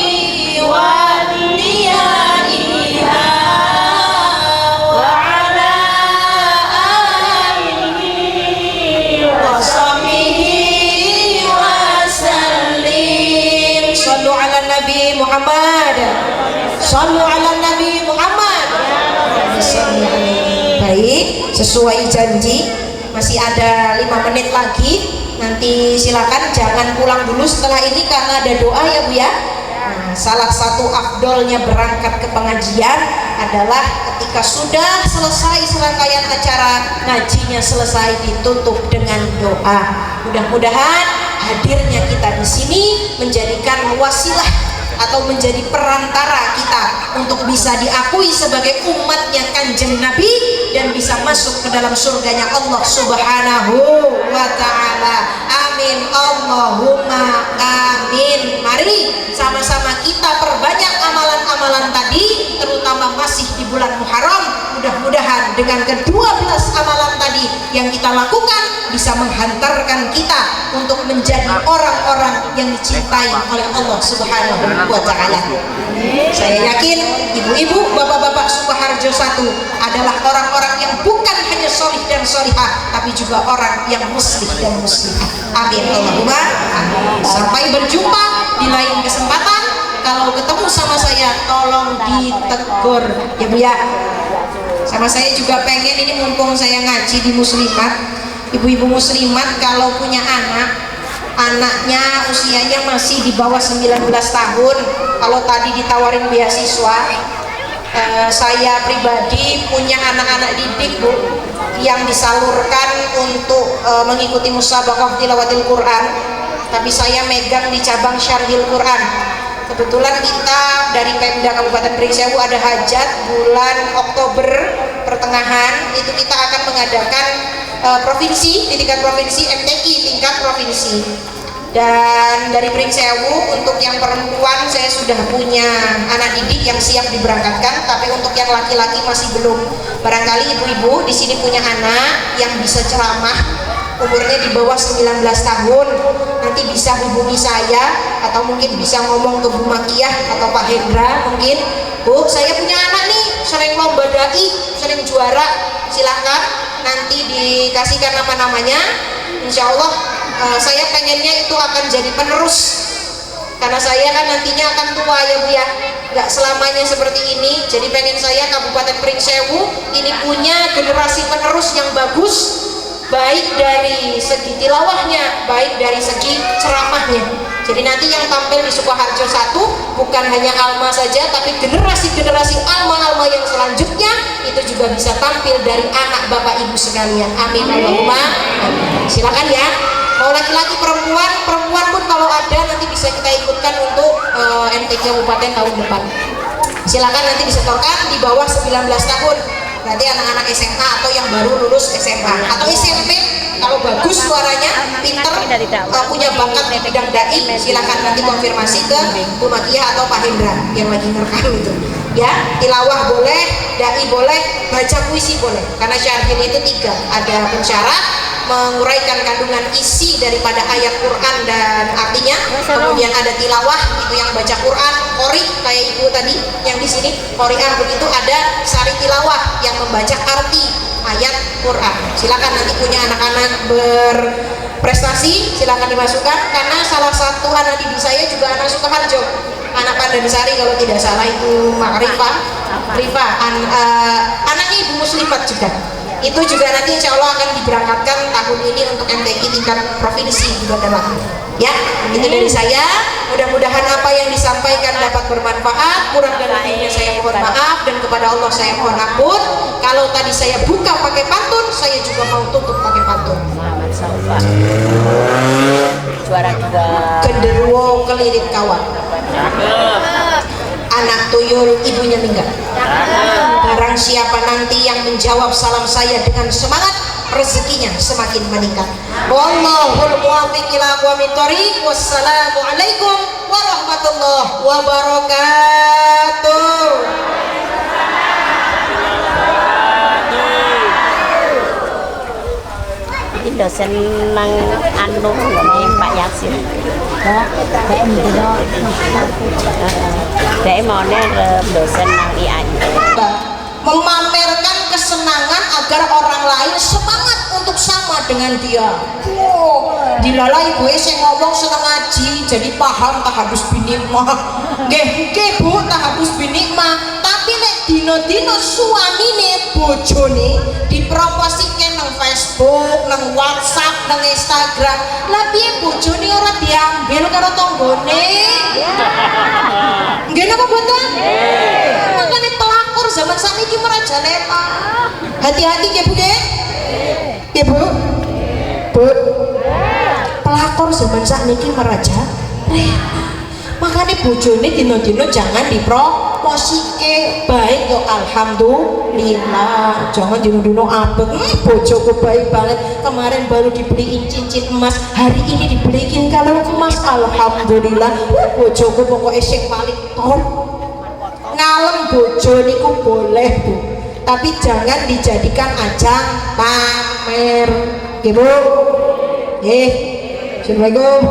wa niyaiha wa ala alihi wa sahbihi wa sallim. Sallu ala Nabi Muhammad. Sallu ala Nabi Muhammad. Baik, sesuai janji masih ada 5 menit lagi. Nanti silakan jangan pulang dulu setelah ini karena ada doa ya Bu ya. Nah, salah satu afdolnya berangkat ke pengajian adalah ketika sudah selesai serangkaian acara ngajinya selesai ditutup dengan doa. Mudah-mudahan hadirnya kita di sini menjadikan wasilah atau menjadi perantara kita untuk bisa diakui sebagai umatnya Kanjeng Nabi dan bisa masuk ke dalam surganya Allah Subhanahu wa ta'ala. Amin Allahumma amin. Mari sama-sama kita perbanyak amalan-amalan tadi, terutama masih di bulan Muharram. Mudah-mudahan dengan ke-12 amalan tadi yang kita lakukan bisa menghantarkan kita untuk menjadi orang-orang yang dicintai oleh Allah Subhanahu wa ta'ala. Saya yakin ibu-ibu, bapak-bapak Sukoharjo 1 adalah orang-orang yang bukan hanya solih dan solihah, tapi juga orang yang muslim dan muslimah. Amin Allahumma amin. Sampai berjumpa di lain kesempatan. Kalau ketemu sama saya tolong ditegur ya Bu ya. Sama saya juga pengen ini mumpung saya ngaji di muslimat, ibu-ibu muslimat kalau punya anaknya usianya masih di bawah 19 tahun, kalau tadi ditawarin beasiswa saya pribadi punya anak-anak didik Bu yang disalurkan untuk mengikuti musabaqah tilawatil Quran, tapi saya megang di cabang syarhil Quran. Kebetulan kita dari Pemda Kabupaten Pringsewu ada hajat bulan Oktober pertengahan, itu kita akan mengadakan provinsi, di tingkat provinsi, MTQ tingkat provinsi. Dan dari Pringsewu untuk yang perempuan saya sudah punya anak didik yang siap diberangkatkan, tapi untuk yang laki-laki masih belum. Barangkali ibu-ibu di sini punya anak yang bisa ceramah, umurnya di bawah 19 tahun, nanti bisa hubungi saya atau mungkin bisa ngomong ke Bu Makiah atau Pak Hendra mungkin, Bu saya punya anak nih sering lomba dai, sering juara, silahkan nanti dikasihkan nama-namanya. Insya Allah saya pengennya itu akan jadi penerus, karena saya kan nantinya akan tua ya Bu ya, nggak selamanya seperti ini. Jadi pengen saya Kabupaten Pringsewu ini punya generasi penerus yang bagus, baik dari segi tilawahnya, baik dari segi ceramahnya. Jadi nanti yang tampil di Sukoharjo 1 bukan hanya Alma saja, tapi generasi-generasi Alma-Alma yang selanjutnya itu juga bisa tampil dari anak Bapak Ibu sekalian. Amin Allahumma amin. Silakan ya, mau laki-laki perempuan pun kalau ada nanti bisa kita ikutkan untuk MTQ Kabupaten tahun depan. Silakan nanti disetorkan di bawah 19 tahun. Berarti anak-anak SMA atau yang baru lulus SMA atau SMP, kalau bagus suaranya, pinter, punya bakat di bidang dai, silakan nanti konfirmasi ke Bu Makiah atau Pak Hendra yang lagi ngerekam itu. Ya, tilawah boleh, dai boleh, baca puisi boleh. Karena syarhil itu 3, ada pensyarah, menguraikan kandungan isi daripada ayat Quran dan artinya, kemudian ada tilawah, itu yang baca Quran, qori kayak ibu tadi yang di sini qori'ah, begitu ada sari tilawah yang membaca arti ayat Quran. Silakan nanti punya anak-anak berprestasi silakan dimasukkan, karena salah satu anak didik saya juga anak Sukoharjo, anak Pandansari kalau tidak salah, itu Mak Rifa, anaknya Ibu Muslimat juga. Itu juga nanti insya Allah akan diberangkatkan tahun ini untuk MTQ tingkat provinsi juga dalam. Ya, itu dari saya. Mudah-mudahan apa yang disampaikan dapat bermanfaat. Kurang dan lebihnya saya mohon maaf, dan kepada Allah saya mohon ampun. Kalau tadi saya buka pakai pantun, saya juga mau tutup pakai pantun. Juara 2. Genderuwo kelirit kawan. Anak tuyul ibunya minggat. Barang siapa nanti yang menjawab salam saya dengan semangat, rezekinya semakin meningkat. Wallahul muwaffiq ila aqwamit thoriq. Wassalamualaikum warahmatullahi wabarakatuh. Ini dosen nang anu ngomong Pak Yasin. Dia mau dosen nang IAI. Memamerkan kesenangan agar orang lain semangat untuk sama dengan dia. Dilalai gue saya ngomong seneng ngaji, jadi paham tahadus binikmah. Nggih Bu, tahadus binikmah. Tapi nek dino-dino suamine bojone dipromosike nang Facebook, nang WhatsApp, nang Instagram. Lah piye bojone ora diambil karo tanggane? Nggih napa mboten? Makane pelakor zaman sakniki merajalela. Hati-hati ya Bu nggih. Nggih Bu. Bu. Pelakor zaman sakniki merajalela. Makanya bojone dino-dino jangan dipromosike. Baik yo alhamdulillah, jangan dino-dino abet. Bojoku baik banget, kemarin baru dibeliin cincin emas, hari ini dibeliin kalung emas, alhamdulillah. Bojoku pokoknya sing paling top. Ngalem bojo niku boleh Bu, tapi jangan dijadikan ajang pamer. Nggih Bu. Nggih. Assalamualaikum.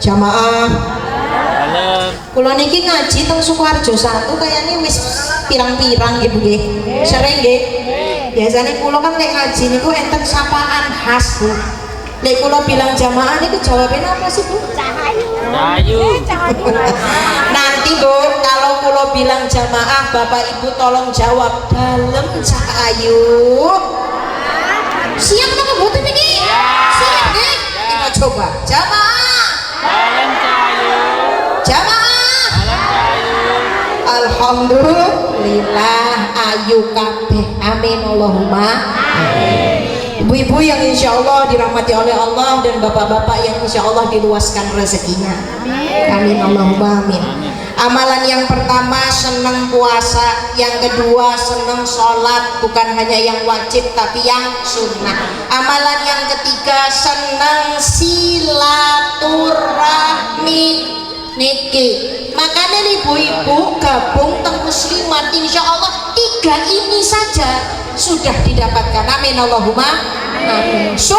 Jamaah. Kula niki ngaji teng Sukoharjo 1 kayaknya wis pirang-pirang nggih Bu nggih. Sering nggih. Biasane kula kan lek ngaji niku enten sapaan khas Bu. Lek kula bilang jamaah niku jawabnya apa sih Bu? Cahayu. Nanti Bu, kalau kula bilang jamaah, Bapak Ibu tolong jawab dalem cahayu. Siap napa mboten niki? Siap nggih? Kita coba. Jamaah. Dalam cahayu. Jamaah. Dalam cahayu. Alhamdulillah ayu kabeh. Amin Allahumma amin. Ibu-ibu yang insya Allah dirahmati oleh Allah dan bapak-bapak yang insya Allah diluaskan rezekinya. Amin Allahumma amin. Amalan yang pertama senang puasa, yang kedua senang sholat, bukan hanya yang wajib tapi yang sunnah. Amalan yang ketiga senang silaturahmi niki. Makanya ibu-ibu gabung teng muslimat, insya Allah 3 ini saja sudah didapatkan. Amin Allahumma amin. So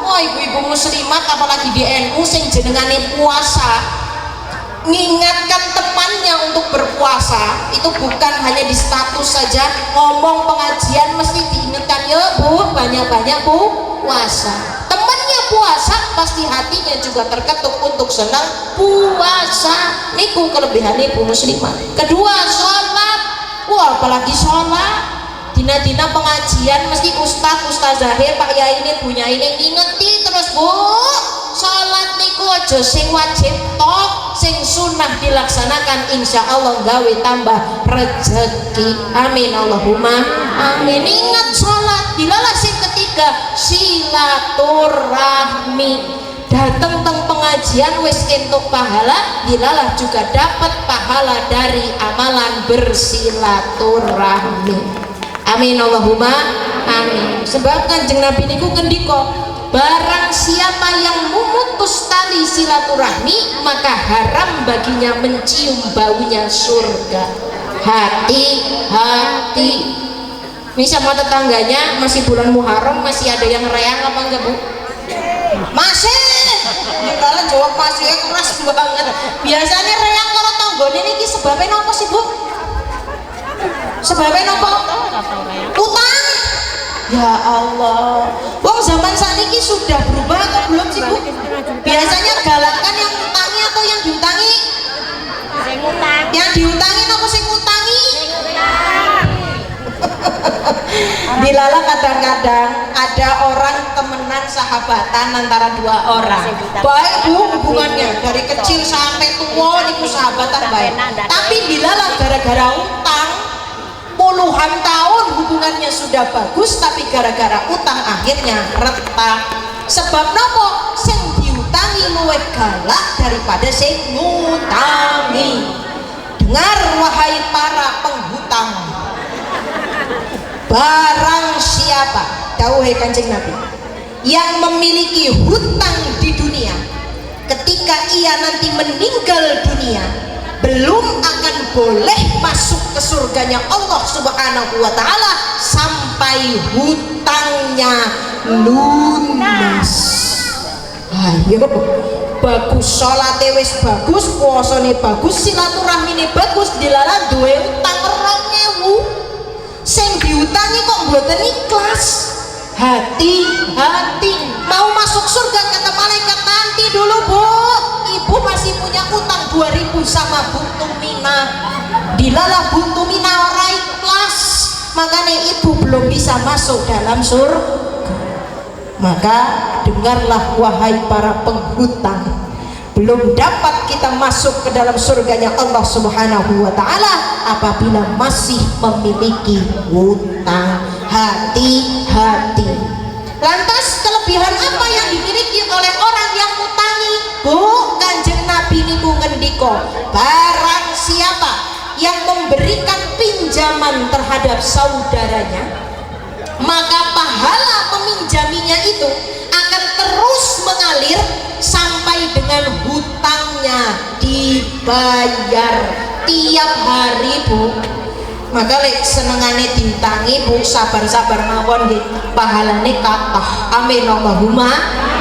wah ibu-ibu muslimat apalagi di NU sing jenengane puasa, mengingatkan temannya untuk berpuasa itu bukan hanya di status saja, ngomong pengajian mesti diingatkan, ya bu banyak-banyak bu puasa. Temannya puasa pasti hatinya juga terketuk untuk senang puasa. Niku kelebihan ibu muslimat. Kedua sholat, wah apalagi sholat dina-dina pengajian mesti ustazah Pak Yai ini punya ini ngingeti terus bu, sholat niku aja sing wajib tok, sing sunnah dilaksanakan insya Allah gawe tambah rezeki. Amin Allahumma amin. Ingat sholat. Dilalah sing ketiga silaturahmi. Datang teng pengajian wis entuk pahala, dilalah juga dapat pahala dari amalan bersilaturahmi. Amin Allahumma amin. Sebab Kanjeng Nabi niku ngendika, barang siapa yang memutus tali silaturahmi maka haram baginya mencium baunya surga. Hati-hati. Ini sama tetangganya masih bulan Muharram masih ada yang reyang apa enggak bu? Masih. Kalian jawab masih keras banget. Biasanya reyang kalau tanggone niki sebabnya apa sih bu? Sebabnya apa? Utang. Ya Allah. Wong zaman saat ini sudah berubah atau belum sih bu? Biasanya galakan yang utangi atau yang diutangi? Yang diutangi atau sing utangi? Dilala kadang-kadang ada orang temenan sahabatan antara 2 orang. Baik bu hubungannya dari kecil sampai tua niku sahabatan baik. Tapi dilala gara-gara utang puluhan tahun hubungannya sudah bagus tapi gara-gara utang akhirnya retak. Sebab nopo sing diutangi luwih galak daripada sing ngutangi. Dengar wahai para penghutang, barang siapa dawuhe Kanjeng Nabi yang memiliki hutang di dunia, ketika ia nanti meninggal dunia belum akan boleh masuk ke surganya Allah Subhanahu wa ta'ala sampai hutangnya lunas. Ayo bagus sholatnya wis bagus, puasane bagus, silaturahmine bagus, dilalah duwe utang 2.000 sing diutangi kok mboten ikhlas. Hati-hati. Mau masuk surga kata malaikat nanti dulu bu, ibu masih punya utang 2.000 sama Bu Tumina. Dilalah Bu Tumina ora ikhlas, makanya ibu belum bisa masuk dalam surga. Maka dengarlah wahai para penghutang, belum dapat kita masuk ke dalam surganya Allah Subhanahu wa ta'ala apabila masih memiliki hutang. Hati-hati. Lantas kelebihan apa yang dimiliki oleh orang yang ngutangi? Bu, Kanjeng Nabi niku ngendika, barang siapa yang memberikan pinjaman terhadap saudaranya, maka pahala meminjaminya itu akan terus mengalir sampai dengan hutangnya dibayar tiap hari bu. Maka lek senengane diutangi bu, sabar-sabar mawon nggih, pahalane kathah. Amin Allahumma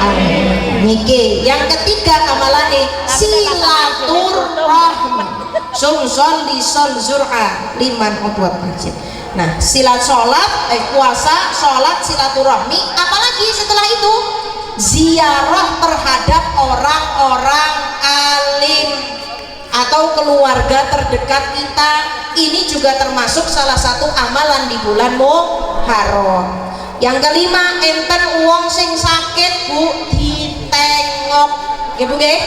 amin. Niki yang ketiga amalane silaturahmi. Sumson lisol zur'a liman udwat masjid. Nah, silat sholat, puasa, sholat, silaturahmi, apalagi setelah itu ziarah terhadap orang-orang alim atau keluarga terdekat kita. Ini juga termasuk salah satu amalan di bulan Muharram. Yang kelima, enten uang sing sakit bu ditengok, ya bu nggih?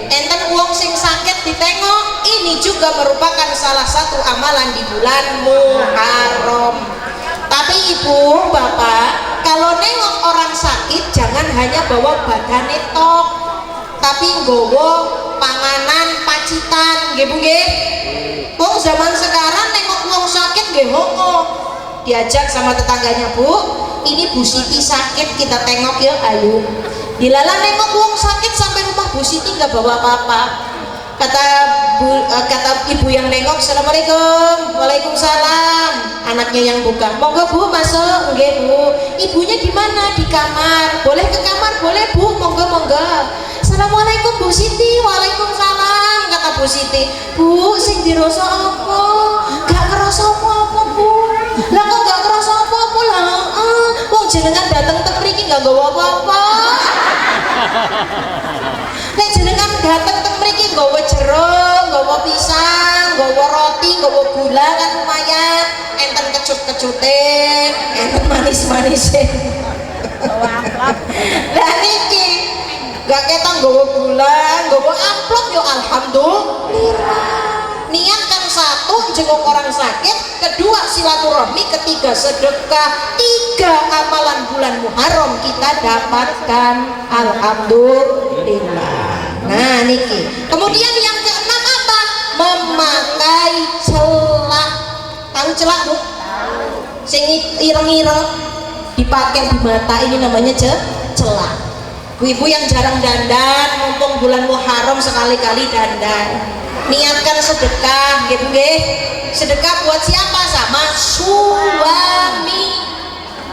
Enten uang sing sakit ditengok, ini juga merupakan salah satu amalan di bulan Muharram. Tapi ibu, bapak, kalau nengok orang sakit jangan hanya bawa badane tok, tapi nggowo panganan pacitan, nggih Bu nggih. Wong zaman sekarang nengok wong sakit nggih hongo. Diajak sama tetangganya, Bu, ini Bu Siti sakit, kita tengok ya, ayo. Dilalah nengok wong sakit sampai rumah Bu Siti nggak bawa apa-apa. Kata ibu yang nengok, assalamualaikum, waalaikumsalam. Anaknya yang buka, monggo Bu masuk, nggih Bu. Ibunya di mana? Di kamar. Boleh ke kamar? Boleh Bu, monggo monggo. Assalamualaikum Bu Siti, waalaikumsalam. Kata Bu Siti, Bu sing dirasa apa? Gak kerasa apa-apa Bu. Lah kok gak kerasa apa-apa lah? Wong jenengan datang teng mriki gak nggawa apa-apa. Nek jenengan datang teng mriki nggawa jeruk, nggawa pisang, nggawa roti, nggawa gula kan lumayan. Enten kecut-kecute, enten manis-manise. Lah niki gak ketang nggawa gula, nggawa amplop yo alhamdulillah. Niatkan satu, jenguk orang sakit, kedua silaturahmi, ketiga sedekah, tiga amalan bulan Muharram kita dapatkan, alhamdulillah. Nah niki. Kemudian yang keenam apa? Memakai celak. Tahu celak Bu? Sing ireng-ireng dipakai di mata, ini namanya celak. Ibu yang jarang dandan, mumpung bulan Muharram sekali-kali dandan. Niatkan sedekah, gitu nggih. Sedekah buat siapa? Sama suami.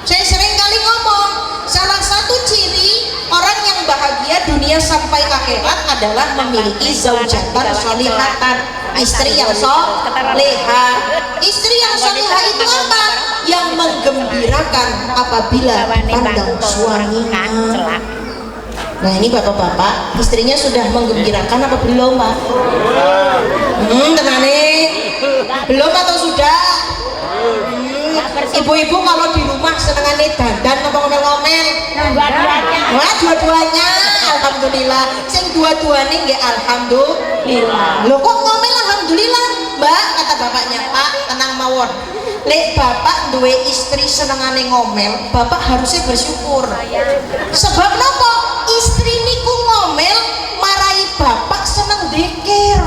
Saya sering kali ngomong, salah satu ciri orang yang bahagia dunia sampai akhirat adalah memiliki zaujatan sholihatan, istri yang soleha. Istri yang soleha itu apa? Yang menggembirakan apabila pandang suaminya. Nah ini bapak-bapak, istrinya sudah menggembirakan apa belum Pak? Tenang nih, belum atau sudah? Ibu-ibu kalau di rumah senengannya dandan apa ngomel-ngomel? Wah dua-duanya, alhamdulillah. Sing dua-duanya nggih alhamdulillah. Loh kok ngomel alhamdulillah Mbak? Kata bapaknya, Pak tenang mawon. Lek bapak duwe istri senengane ngomel, bapak harusnya bersyukur. Sebab napa? Istri niku ngomel marai bapak seneng dikir.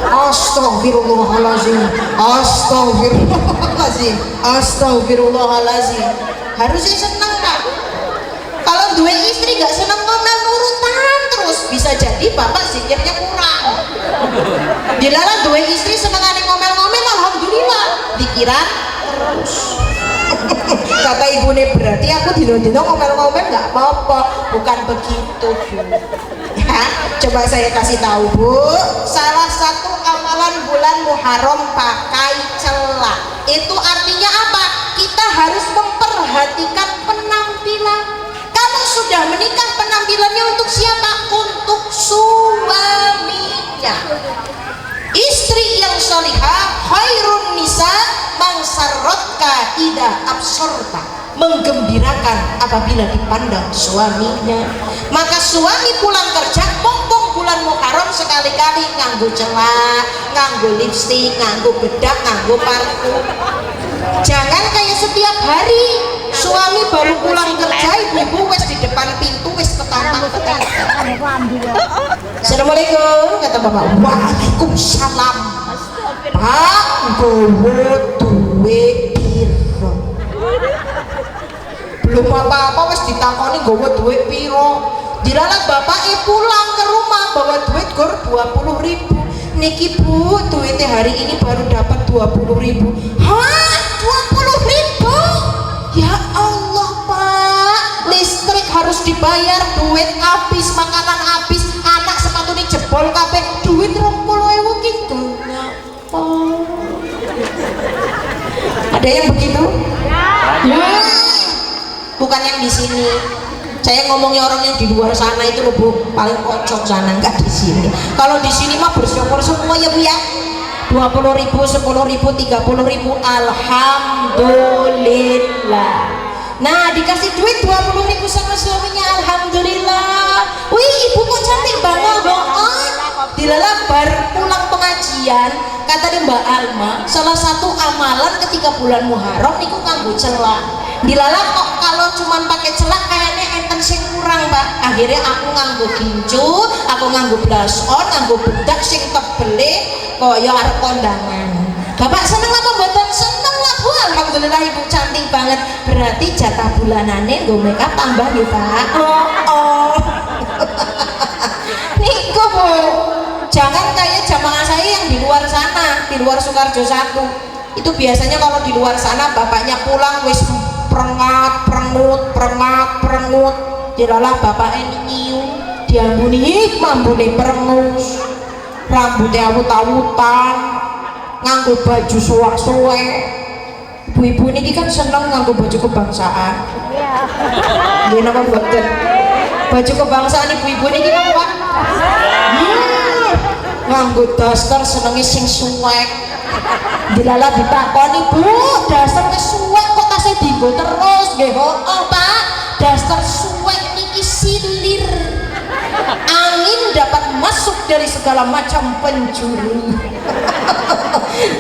Astagfirullahalazim. Astagfirullahalazim. Astagfirullahalazim. Harusnya seneng Pak. Kalau duwe istri gak seneng ngomel nurutan terus, bisa jadi bapak zikirnya kurang. Dilarang duwe istri senengane ngomel-ngomel, alhamdulillah dikiran terus. Kata ibune, berarti aku dino-dino ngomel-ngomel nggak apa-apa. Bukan begitu Bu ya, coba saya kasih tahu Bu, salah satu amalan bulan Muharram pakai celak. Itu artinya apa? Kita harus memperhatikan penampilan. Kalau sudah menikah, penampilannya untuk siapa? Untuk suaminya. Istri yang salihah khairun nisa mangsarrotka ida absorta, menggembirakan apabila dipandang suaminya. Maka suami pulang kerja, mumpung bulan Muharram, sekali-kali nganggo celak, nganggo lipstik, nganggo bedak, nganggo parfum. Jangan kayak setiap hari suami baru pulang kerja, ibu-ibu wes di depan pintu wes ketantang-ketantang. Assalamualaikum, kata bapak. Waalaikumsalam. Pak, gowo duwe piro? Belum apa-apa wes ditakoni gowo duwe piro. Dilalah bapak pulang ke rumah bawa duit gor 20.000. Niki Bu, duitnya hari ini baru dapat 20.000. Hah? 20.000? Ya Allah Pak, listrik harus dibayar, duit habis, makanan habis, anak sepatu ini jebol kabeh, duit 20.000 gitu. Ada yang begitu? Bukan yang di sini. Saya ngomongnya orang yang di luar sana itu loh Bu, paling pojok sana, enggak di sini. Kalau di sini mah bersyukur semua ya Bu ya. 20.000, 10.000, 30.000, alhamdulillah. Nah dikasih duit 20.000 sama suaminya, alhamdulillah. Wih ibu kok cantik banget, dilala bar pulang pengajian kata Mbak Alma salah satu amalan ketika bulan Muharram niku nganggo celak. Dilala kok kalau cuman pakai celak kayaknya enten sing kurang Mbak. Akhirnya aku nganggo gincu, aku nganggo blush on, nganggo bedak sing tebele kaya arep kondangan. Bapak seneng apa mboten? Seneng lah Bu. Alhamdulillah Ibu cantik banget. Berarti jatah bulanane nggo make up tambah nggih Pak. Oh. Niku Bu. Jangan kayak jamaah saya yang di luar sana, di luar Sukarjo 1. Itu biasanya kalau di luar sana bapaknya pulang wis prengat, prengut. Dilalah bapaknya nyium, diambuni mambune perengus. Rambutnya awut-awutan, nganggo baju suwek-suwek. Ibu-ibu ini kan seneng nganggo baju kebangsaan. Iya. Nggih napa mboten? Baju kebangsaan ibu-ibu ini kan Pak. Nganggo daster senenge sing suwek. Dilala ditakoni, "Bu, daster wis suwek kok tasih dienggo terus?" Nggih, "Oh, Pak, daster suwek niki silir. Angin dapat masuk dari segala macam penjuru."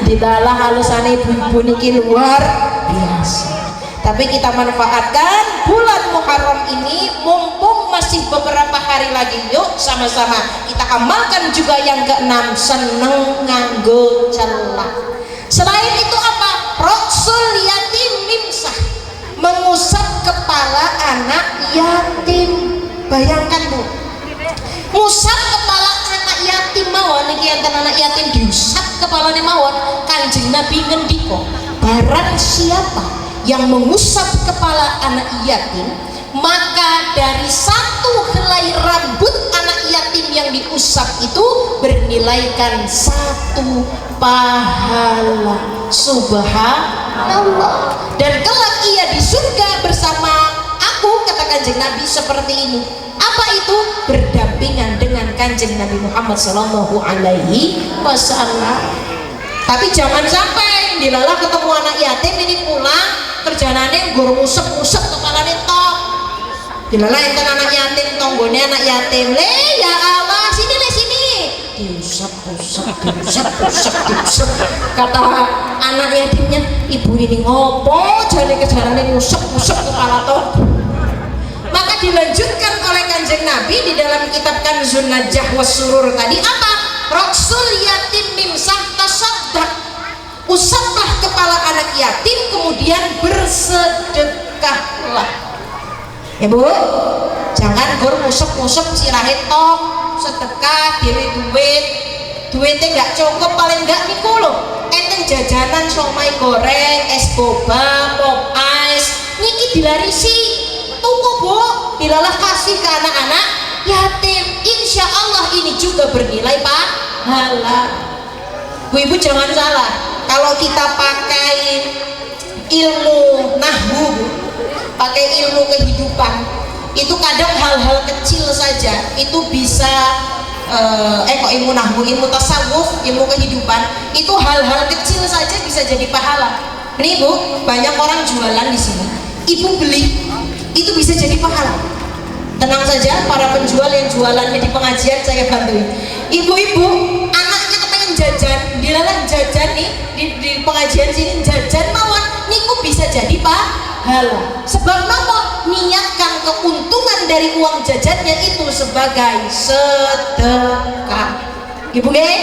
Dilala halusane ibu-ibu niki luar biasa. Tapi kita manfaatkan bulan Muharram ini mumpung masih beberapa hari lagi, yuk sama-sama kita amalkan juga yang keenam, seneng nganggo celak. Selain itu apa? Roksul yatim mimsah, mengusap kepala anak yatim. Bayangkan Bu, ngusap kepala anak yatim mawon, niki enten anak yatim diusap kepalane mawon. Kanjeng Nabi ngendika, barang siapa yang mengusap kepala anak yatim, maka dari satu helai rambut anak yatim yang diusap itu bernilaikan 1 pahala. Subhanallah. Dan kelak ia di surga bersama aku, kata Kanjeng Nabi, seperti ini. Apa itu? Berdampingan dengan Kanjeng Nabi Muhammad sallallahu alaihi wasallam. Tapi jangan sampai dilala ketemu anak yatim ini pulang kerjanane nggur ngusep-ngusep kepalane tok. Dilala enten anak yatim tonggone anak yatim. "Le, ya Allah, sini le sini." Diusap. Kata anak yatimnya, "Ibu ini ngopo jane kerjanane ngusep-ngusep kepala tok." Maka dilanjutkan oleh Kanjeng Nabi di dalam kitab Kanzun Najah Wasurur tadi apa? Roksul yatim mimsah tasaddaq. Usaplah kepala anak yatim kemudian bersedekahlah. Ya Bu, jangan gur ngusep-ngusep sirahe tok, sedekah dhewe duitnya nggak cukup, paling nggak niku lho enten jajanan somai goreng, es boba, pop ice niki dilarisi tuku Bu, dilalah kasih ke anak-anak yatim. Insya Allah ini juga bernilai pahala. Bu Ibu jangan salah, kalau kita pakai ilmu nahwu, pakai ilmu kehidupan, itu kadang hal-hal kecil saja itu bisa kok ilmu nahwu, ilmu tasawuf, ilmu kehidupan, itu hal-hal kecil saja bisa jadi pahala. Nih Bu, banyak orang jualan di sini, Ibu beli, itu bisa jadi pahala. Tenang saja para penjual yang jualannya di pengajian, saya bantuin. Ibu-ibu anaknya kepengen jajan, dilalah jajan nih di pengajian sini jajan mawon, niku bisa jadi pahala. Sebab apa? Niatkan keuntungan dari uang jajannya itu sebagai sedekah. Ibu nggih,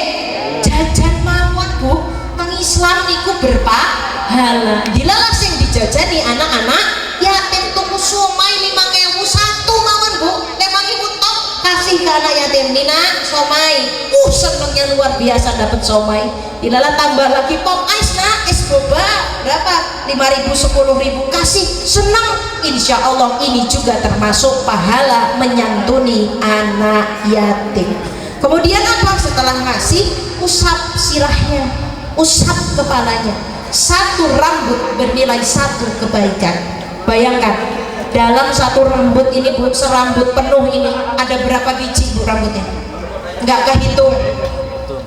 jajan mawon Bu, nang Islam niku berpahala. Dilalah sing dijajani anak-anak yatim tuku somai 5.000 satu mawon Bu, 5.000 tok kasih ke anak yatim. "Nina, somai." Senengnya luar biasa dapat somai. Dilalah tambah lagi pop ice nak, es boba berapa? 5.000, 10.000 kasih, senang. Insya Allah ini juga termasuk pahala menyantuni anak yatim. Kemudian apa? Setelah ngasih, usap sirahnya, usap kepalanya. 1 rambut bernilai 1 kebaikan. Bayangkan dalam 1 rambut ini Bu, serambut penuh ini ada berapa biji Bu rambutnya? Nggak kehitung.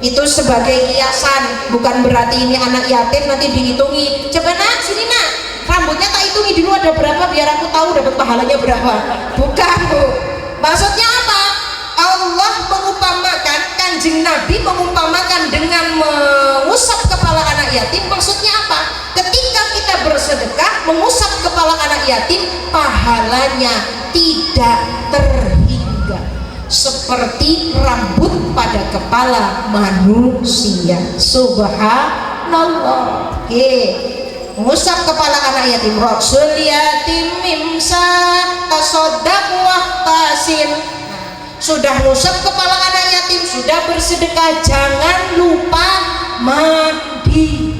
Itu sebagai hiasan, bukan berarti ini anak yatim nanti dihitungi. Coba nak, sini nak, rambutnya tak hitungi dulu ada berapa biar aku tahu dapat pahalanya berapa. Bukan Bu, maksudnya apa? Allah mengumpamakan Kanjeng Nabi mengumpamakan dengan mengusap kepala anak yatim, maksudnya apa? Ketika kita bersedekah mengusap kepala anak yatim, pahalanya tidak terhingga seperti rambut pada kepala manusia. Subhanallah. Oke, mengusap kepala anak yatim, rasul yatim mimsa tasodak wahtasin. Sudah ngusap kepala anak yatim, sudah bersedekah, jangan lupa mandi.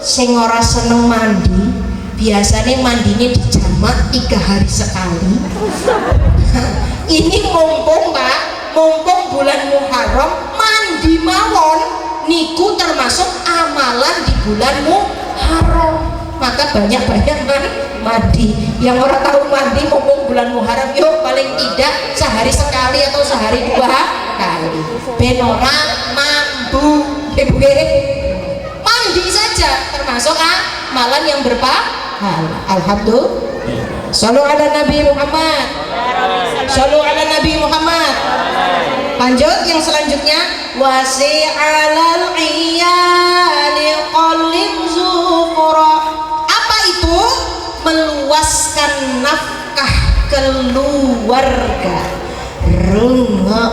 Sing ora seneng mandi, biasanya mandinya di jamak 3 hari sekali. Ini mumpung Pak, mumpung bulan Muharram, mandi mawon niku termasuk amalan di bulan Muharram. Maka banyak-banyak mandi. Yang orang tahu mandi mumpung bulan Muharram, yuk paling tidak sehari sekali atau sehari 2 kali. Ben ora mampu. Mandi saja termasuk amalan yang berpahala. Alhamdulillah. Shallu ala Nabi Muhammad. Shallu ala Nabi Muhammad. Lanjut yang selanjutnya, wasi'alal iyali qalim zufra. Apa itu? Meluaskan nafkah keluarga. Rungok.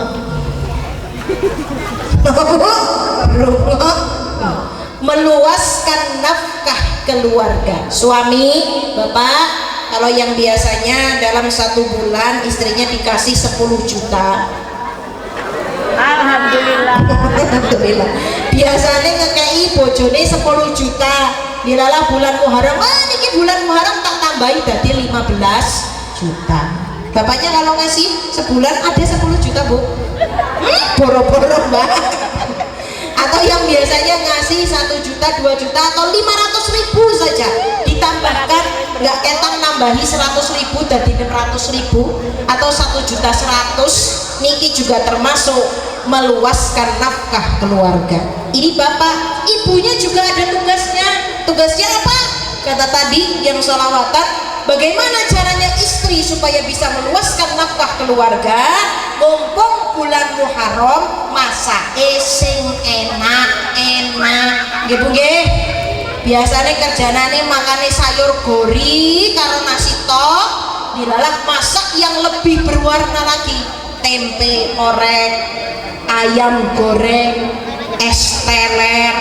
Meluaskan nafkah keluarga. Suami, bapak, kalau yang biasanya dalam 1 bulan istrinya dikasih 10 juta, Alhamdulillah. Alhamdulillah. Biasanya ngekei bojone 10 juta. Dilalah bulan Muharram, niki bulan Muharram tak tambahi jadi 15 juta. Bapaknya kalau ngasih sebulan ada 10 juta, Bu. Boro-boro, Mbak. Atau yang biasanya ngasih 1 juta, 2 juta atau 500.000 saja, ditambahkan nggak ketang nambahi 100.000 jadi 600.000 atau 1.100.000, niki juga termasuk meluaskan nafkah keluarga. Ini bapak, ibunya juga ada tugasnya. Tugasnya apa? Kata tadi yang sholawatan, bagaimana caranya istri supaya bisa meluaskan nafkah keluarga? Mumpung bulan Muharram, masake sing enak-enak, nggih Bu nggih. Biasanya kerjanane makane sayur gori karo nasi tok, dilalah masak yang lebih berwarna lagi, tempe orek, ayam goreng, es teler,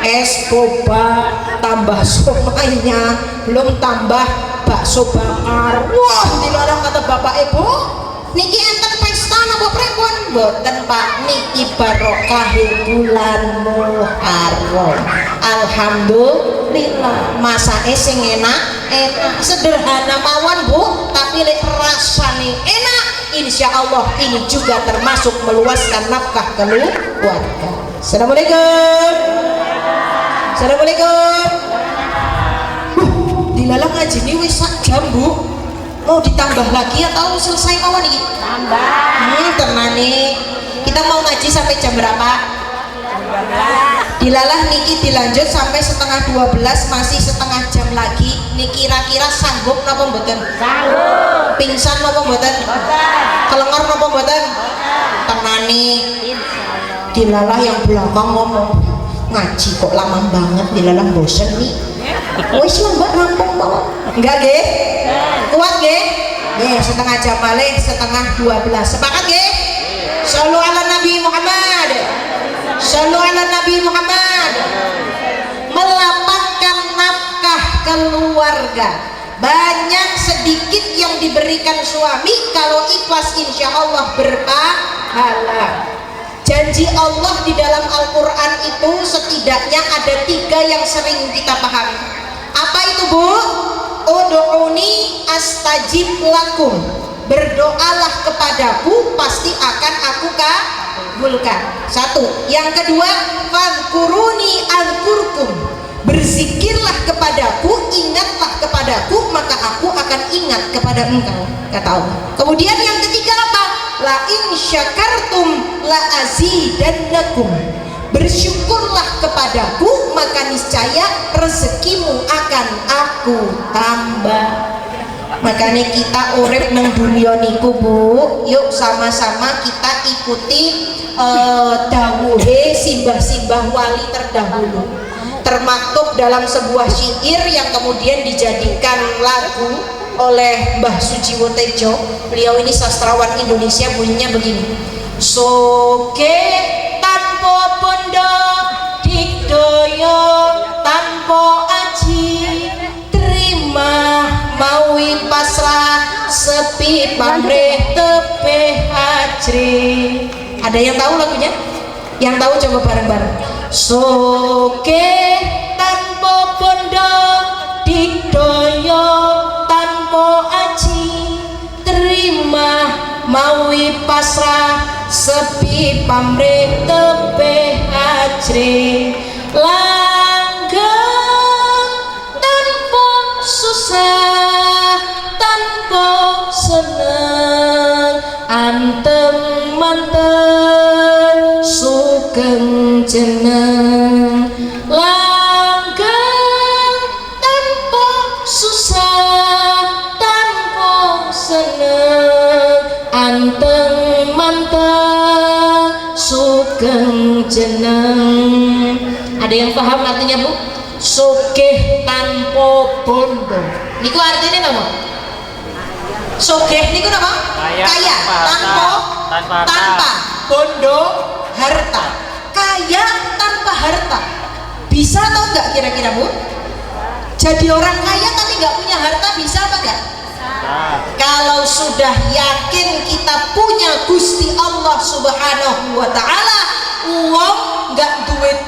es boba, tambah somainya, belum tambah bakso bakar. Wah, dilarang kata bapak ibu, niki enten pesta napa pripun? Mboten Pak, niki barokah bulan Muharram. Alhamdulillah, masake sing enak-enak, sederhana mawon Bu, tapi lek rasane enak, insya Allah ini juga termasuk meluaskan nafkah keluarga. Assalamualaikum. Assalamualaikum. Dilalang ngaji ini wis sak jam Bu. Mau ditambah lagi atau selesai mawon iki? Tambah. Tenane. Kita mau ngaji sampai jam berapa? Dilalah niki dilanjut sampai setengah 12, masih setengah jam lagi. Niki kira-kira sanggup napa mboten? Sanggup. Pingsan napa mboten? Mboten. Kelengor napa mboten? Tenane. Dilalah yang belakang ngomong, ngaji kok lama banget, dilalah bosen nih. Wis lambat rampung mawon. Enggak nggih? Kuat nggih? Nggih, setengah jam malih, setengah 12. Sepakat nggih? Shallu ala Nabi Muhammad. Shallu ala Nabi Muhammad. Melapangkan nafkah keluarga. Banyak sedikit yang diberikan suami, kalau ikhlas insya Allah berpahala. Janji Allah di dalam Al-Quran itu setidaknya ada 3 yang sering kita pahami. Apa itu Bu? Ud'uni astajib lakum. Berdoalah kepadaku, pasti akan aku kabulkan. 1. Yang kedua, fadhkuruni azkurkum. Berzikirlah kepadaku, ingatlah kepadaku, maka aku akan ingat kepada engkau, kata Allah. Kemudian yang ketiga apa? La in syakartum la azidannakum. Bersyukurlah kepadaku, maka niscaya rezekimu akan aku tambah. Makanya kita urip nang dunia niku Bu, yuk sama-sama kita ikuti dawuhe simbah-simbah wali terdahulu, termaktub dalam sebuah syair yang kemudian dijadikan lagu oleh Mbah Sujiwo Tejo. Beliau ini sastrawan Indonesia, bunyinya begini: soge tanpa bondo digdoyo tanpa aji, terima mawi pasrah sepi pamrih tebeh hajri. Ada yang tahu lagunya? Yang tahu coba bareng-bareng. Soge tanpa bondo digdoyo tanpa aji, terima mawi pasrah sepi pamrih tebeh hajri. Langgeng tanpa susah tanpa seneng, antem manten sugeng jeneng. Langgeng tanpa susah tanpa seneng, anteng manteng sugeng jeneng. Ada yang paham artinya Bu? Sugih tanpa bondo niku artinya apa? Sugih niku apa? Kaya tanpa bondo harta. Kaya tanpa harta bisa atau enggak kira-kira Bu? Jadi orang kaya tapi nggak punya harta bisa apa enggak? Kalau sudah yakin kita punya Gusti Allah Subhanahu wa Ta'ala, uang nggak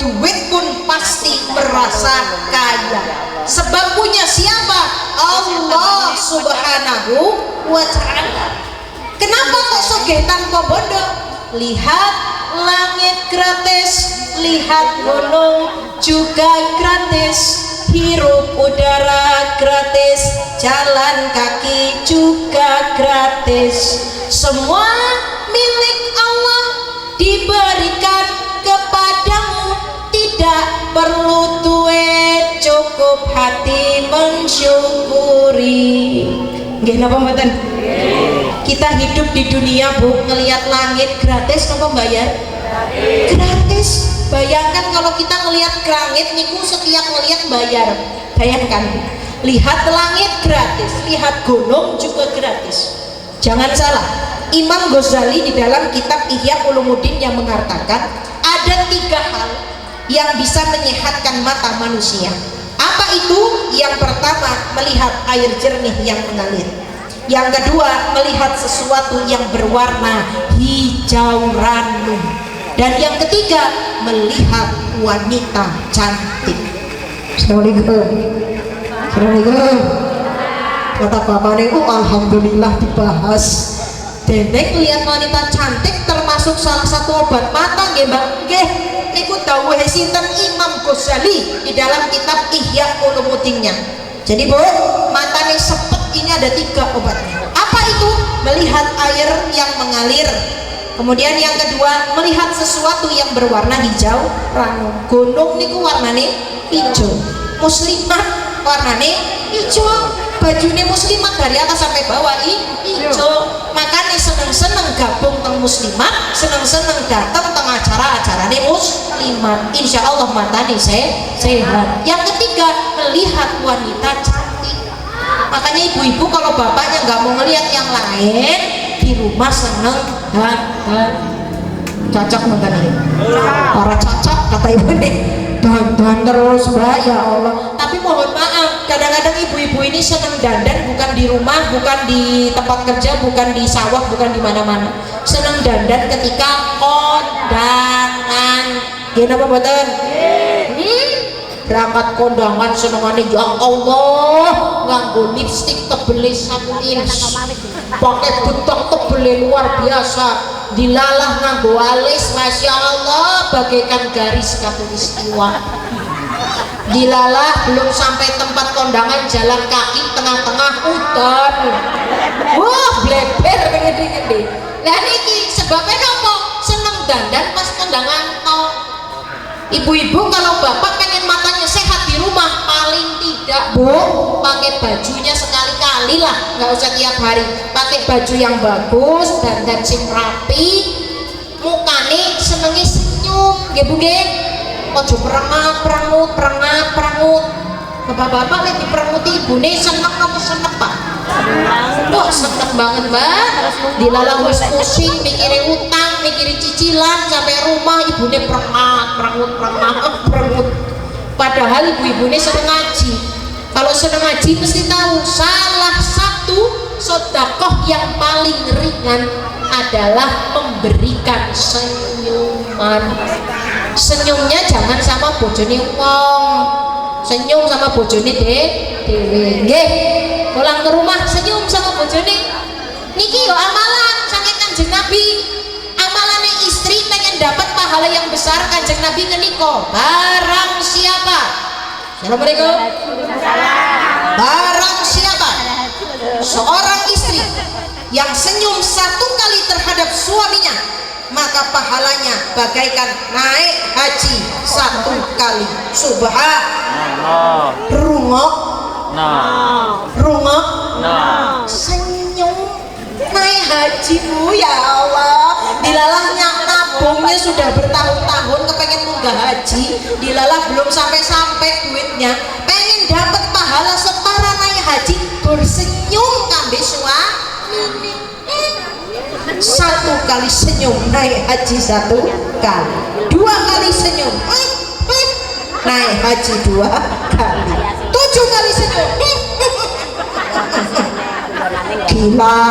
duit pun pasti merasa kaya. Sebab punya siapa? Allah Subhanahu wa Ta'ala. Kenapa kok sugih tanpa bondo? Lihat langit gratis, lihat gunung juga gratis, hirup udara gratis, jalan kaki juga gratis. Semua milik Allah diberikan kepadamu, tidak perlu duit, cukup hati mensyukuri. Nggih napa mboten? Kita hidup di dunia Bu, ngelihat langit gratis napa bayar? Gratis. Bayangkan kalau kita ngelihat langit niku setiap ngelihat bayar. Bayangkan, lihat langit gratis, lihat gunung juga gratis. Jangan salah, Imam Ghazali di dalam kitab Ihya Ulumuddin yang mengatakan ada 3 hal yang bisa menyehatkan mata manusia. Apa itu? Yang pertama, melihat air jernih yang mengalir. Yang kedua, melihat sesuatu yang berwarna hijau ranum. Dan yang ketiga, melihat wanita cantik. Assalamualaikum. Assalamualaikum. Kata bapak niku alhamdulillah dibahas. Dendek lihat wanita cantik termasuk salah satu obat mata nggih Mbak. Nggih, niku dawuh sinten Imam Ghazali di dalam kitab Ihya Ulumuddin-nya. Jadi Bu, matanya sepet ini ada 3 obatnya. Apa itu? Melihat air yang mengalir. Kemudian yang kedua, melihat sesuatu yang berwarna hijau ranum. Gunung niku warnane hijau, muslimat warnane hijau, bajunya muslimat dari atas sampai bawah hijau. Makanya seneng-seneng gabung teng muslimat, seneng-seneng datang teng acara-acarane muslimat. Insya Allah matane sehat. Yang ketiga, melihat wanita cantik. Makanya ibu-ibu kalau bapaknya nggak mau ngelihat yang lain, di rumah seneng cacak mengenai para cacak kata ibu nih dandan terus Mbak, ya Allah. Tapi mohon maaf, kadang-kadang ibu-ibu ini seneng dandan bukan di rumah, bukan di tempat kerja, bukan di sawah, bukan di mana-mana. Seneng dandan ketika kondangan. Gini apa mboten? Berangkat kondangan senengane ya Allah, nganggo lipstik tebele 1 inch, pakai butok tebele luar biasa, dilalah nganggo alis, masya Allah bagaikan garis khatulistiwa. Dilalah belum sampai tempat kondangan jalan kaki, tengah-tengah udan, wah bleber gede-gede. Lah niki sebabnya nopo? Seneng dandan pas kondangan tok. Ibu-ibu kalau bapak pengen matanya sehat di rumah paling tidak Bu pakai bajunya sekali-kali lah, nggak usah tiap hari, pakai baju yang bagus, dandan sing rapi, mukane senenge senyum nggih Bu nggih. Ojo perangut bapak-bapak lagi diperanguti ibune seneng apa seneng Pak? Wah seneng banget Mbak, dilalang wis pusing mikirin utang, mikirin cicilan, sampai rumah ibune perangut. Padahal ibu-ibune seneng ngaji. Kalau seneng ngaji mesti tahu salah satu sedekah yang paling ringan adalah memberikan senyuman. Senyumnya jangan sama bojone wong, senyum sama bojone dhewe nggih. Pulang ke rumah senyum sama bojone. Niki yo amalan saking Kanjeng Nabi. Amalane istri pengen dapat pahala yang besar, Kanjeng Nabi ngendika, barang siapa, Assalamualaikum, barang siapa seorang istri yang senyum satu kali terhadap suaminya, maka pahalanya bagaikan naik haji satu kali. Subhanallah. Rungok senyum naik haji Bu, ya Allah. Dilalahnya nabungnya sudah bertahun-tahun kepengen munggah haji, dilalah belum sampai duitnya, pengen dapat pahala setara naik haji, bersenyum kambe suami. Satu kali senyum naik haji satu kali, 2 kali senyum naik haji 2 kali, 7 kali senyum gila,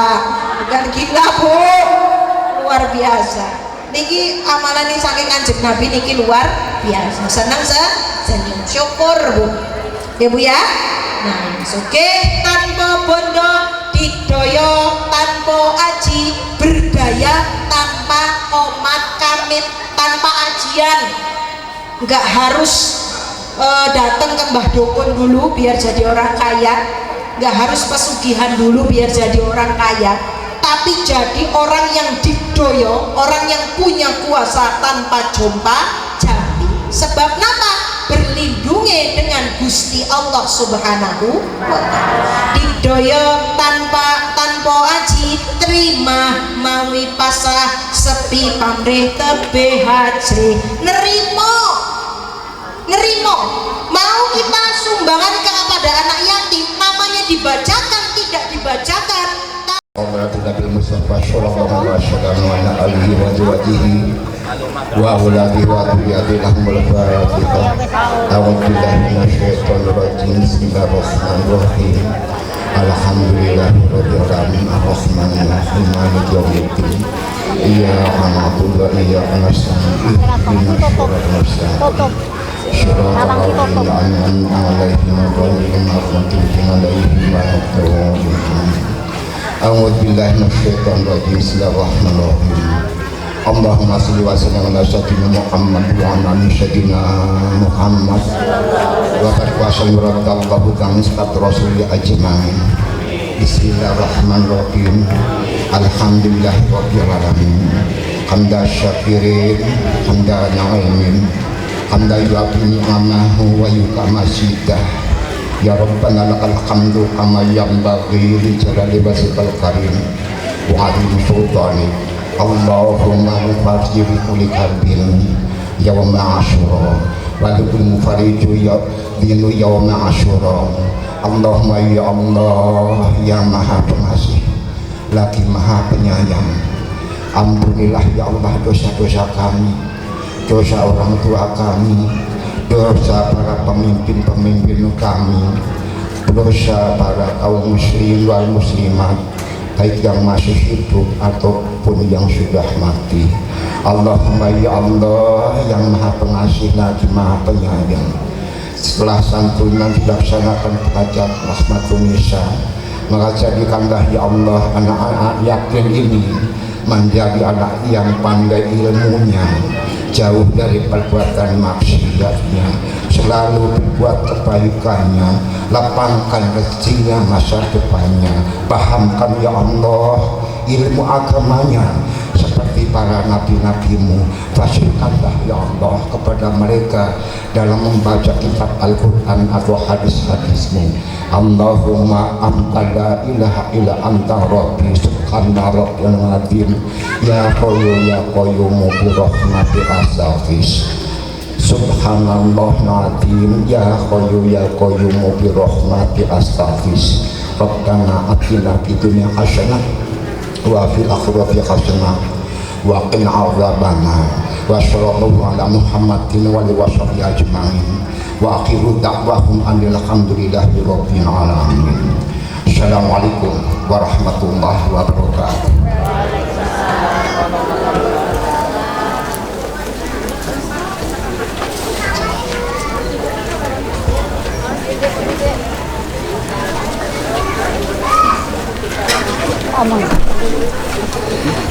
bukan gila Bu, luar biasa. Niki amalan ini saking Kanjeng Nabi niki luar biasa. Senang senyum, syukur Bu ya Bu ya. Nah oke, tanpa bondo didoyo, tanpa aji berdaya, tanpa omat kamit, tanpa ajian. Nggak harus datang ke Mbah Dukun dulu biar jadi orang kaya, nggak harus pesugihan dulu biar jadi orang kaya, tapi jadi orang yang didoyo, orang yang punya kuasa tanpa jompa jati. Sebab napa? Berlindungi dengan Gusti Allah Subhanahu wa ta'ala. Didoyo tanpa aji, terima mawi pasah, sepi pamrih tebe haji. Nerimo mau kita sumbangan kepada anak yatim, namanya dibacakan tidak dibacakan. Nabi Mustafa sallallahu alaihi wasallam wa ala alihi wa sahbihi wa auladi wa dhurriyyatihi lahumul barakah. A'udzu billahi minasyaitonir rajim. Bismillahirrahmanirrahim. Alhamdulillahirabbil alamin arrahmanir rahim maliki yaumiddin. Iyyaka na'budu wa iyyaka nasta'in. Ihdinas siratal mustaqim. Shiratal ladzina an'amta 'alaihim ghairil maghdubi 'alaihim waladdallin. A'udzu billahi minasyaitonir rajim. Bismillahirrahmanirrahim. Allahumma shalli wa sallim ala sayyidina Muhammad wa ala ali sayyidina Muhammad wa barik wa sallim radallahu ta'ala sahabat rasul ajmain. Bismillahirrahmanirrahim. Alhamdulillahi rabbil alamin. Hamda syakirin, hamda na'imin, hamda yu'abini amahu wa yukamasidah. Ya Rabbana lakal hamdu kama yanbaghi li jalali wajhikal karim wa 'azimi sultanik. Allahumma mufarrij kulli karbin yawma asyura wa kulli mufarriju dinu yawma asyura. Allahumma ya Allah ya Maha Pengasih lagi Maha Penyayang, ampunilah ya Allah dosa-dosa kami, dosa orang tua kami, dosa para pemimpin-pemimpin kami, dosa para kaum muslim wal muslimat, baik yang masih hidup ataupun yang sudah mati. Allahumma ya Allah yang Maha Pengasih lagi Maha Penyayang, setelah santunan dilaksanakan hajat rahmatun nisa, maka jadikanlah ya Allah anak-anak yatim ini menjadi anak yang pandai ilmunya, jauh dari perbuatan maksiatnya, selalu berbuat kebaikannya, lapangkan rezekinya masa depannya, pahamkan ya Allah ilmu agamanya seperti para nabi-nabimu, fasihkanlah ya Allah kepada kepada mereka dalam membaca kitab Al-Quran atau hadis-hadismu. Allahumma anta la ilaha illa anta rabbi subhana rabbiyal azim ya qayyumu bi rahmati astaghfis. Subhanallah nazim ya qayyumu bi rahmati astaghfis. Rabbana atina fid dunya hasanah wa fil akhirati hasanah wa qina adzabannar. Wa sallallahu ala Muhammadin wa alihi washabihi ajmain. Wa akhiru da'wahum alhamdulillahi rabbil alamin. Assalamualaikum warahmatullahi wabarakatuh.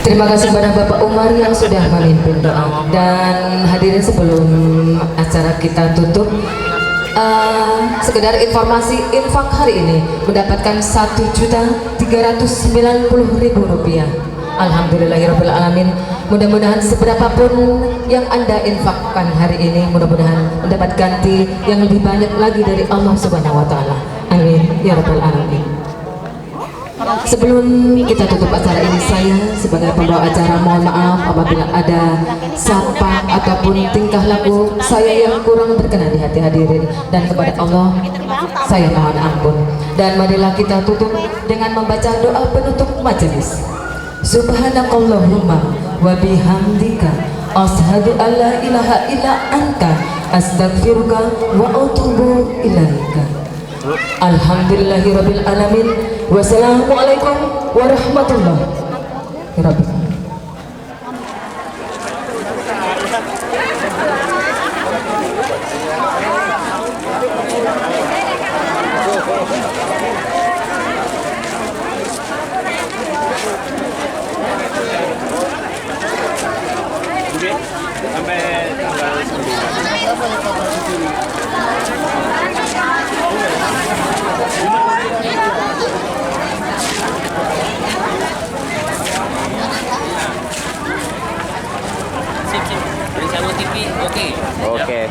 Terima kasih kepada Bapak Umar yang sudah memimpin doa. Dan hadirin, sebelum acara kita tutup, sekedar informasi, infak hari ini mendapatkan Rp1.390.000. Alhamdulillahirrahmanirrahim. Mudah-mudahan seberapapun yang Anda infakkan hari ini, mudah-mudahan mendapat ganti yang lebih banyak lagi dari Allah Subhanahu wa Ta'ala. Amin ya rabbal alamin. Sebelum kita tutup acara ini, saya sebagai pembawa acara mohon maaf apabila ada sapa ataupun tingkah laku saya yang kurang berkenan di hati hadirin, dan kepada Allah saya mohon ampun. Dan marilah kita tutup dengan membaca doa penutup majelis. Subhanakallahumma wa bihamdika ashhadu an la ilaha illa anta astaghfiruka wa atubu ilaika. Alhamdulillahirabbil alamin. Wassalamualaikum warahmatullahi wabarakatuh. Sampai tanggal 9. Oke.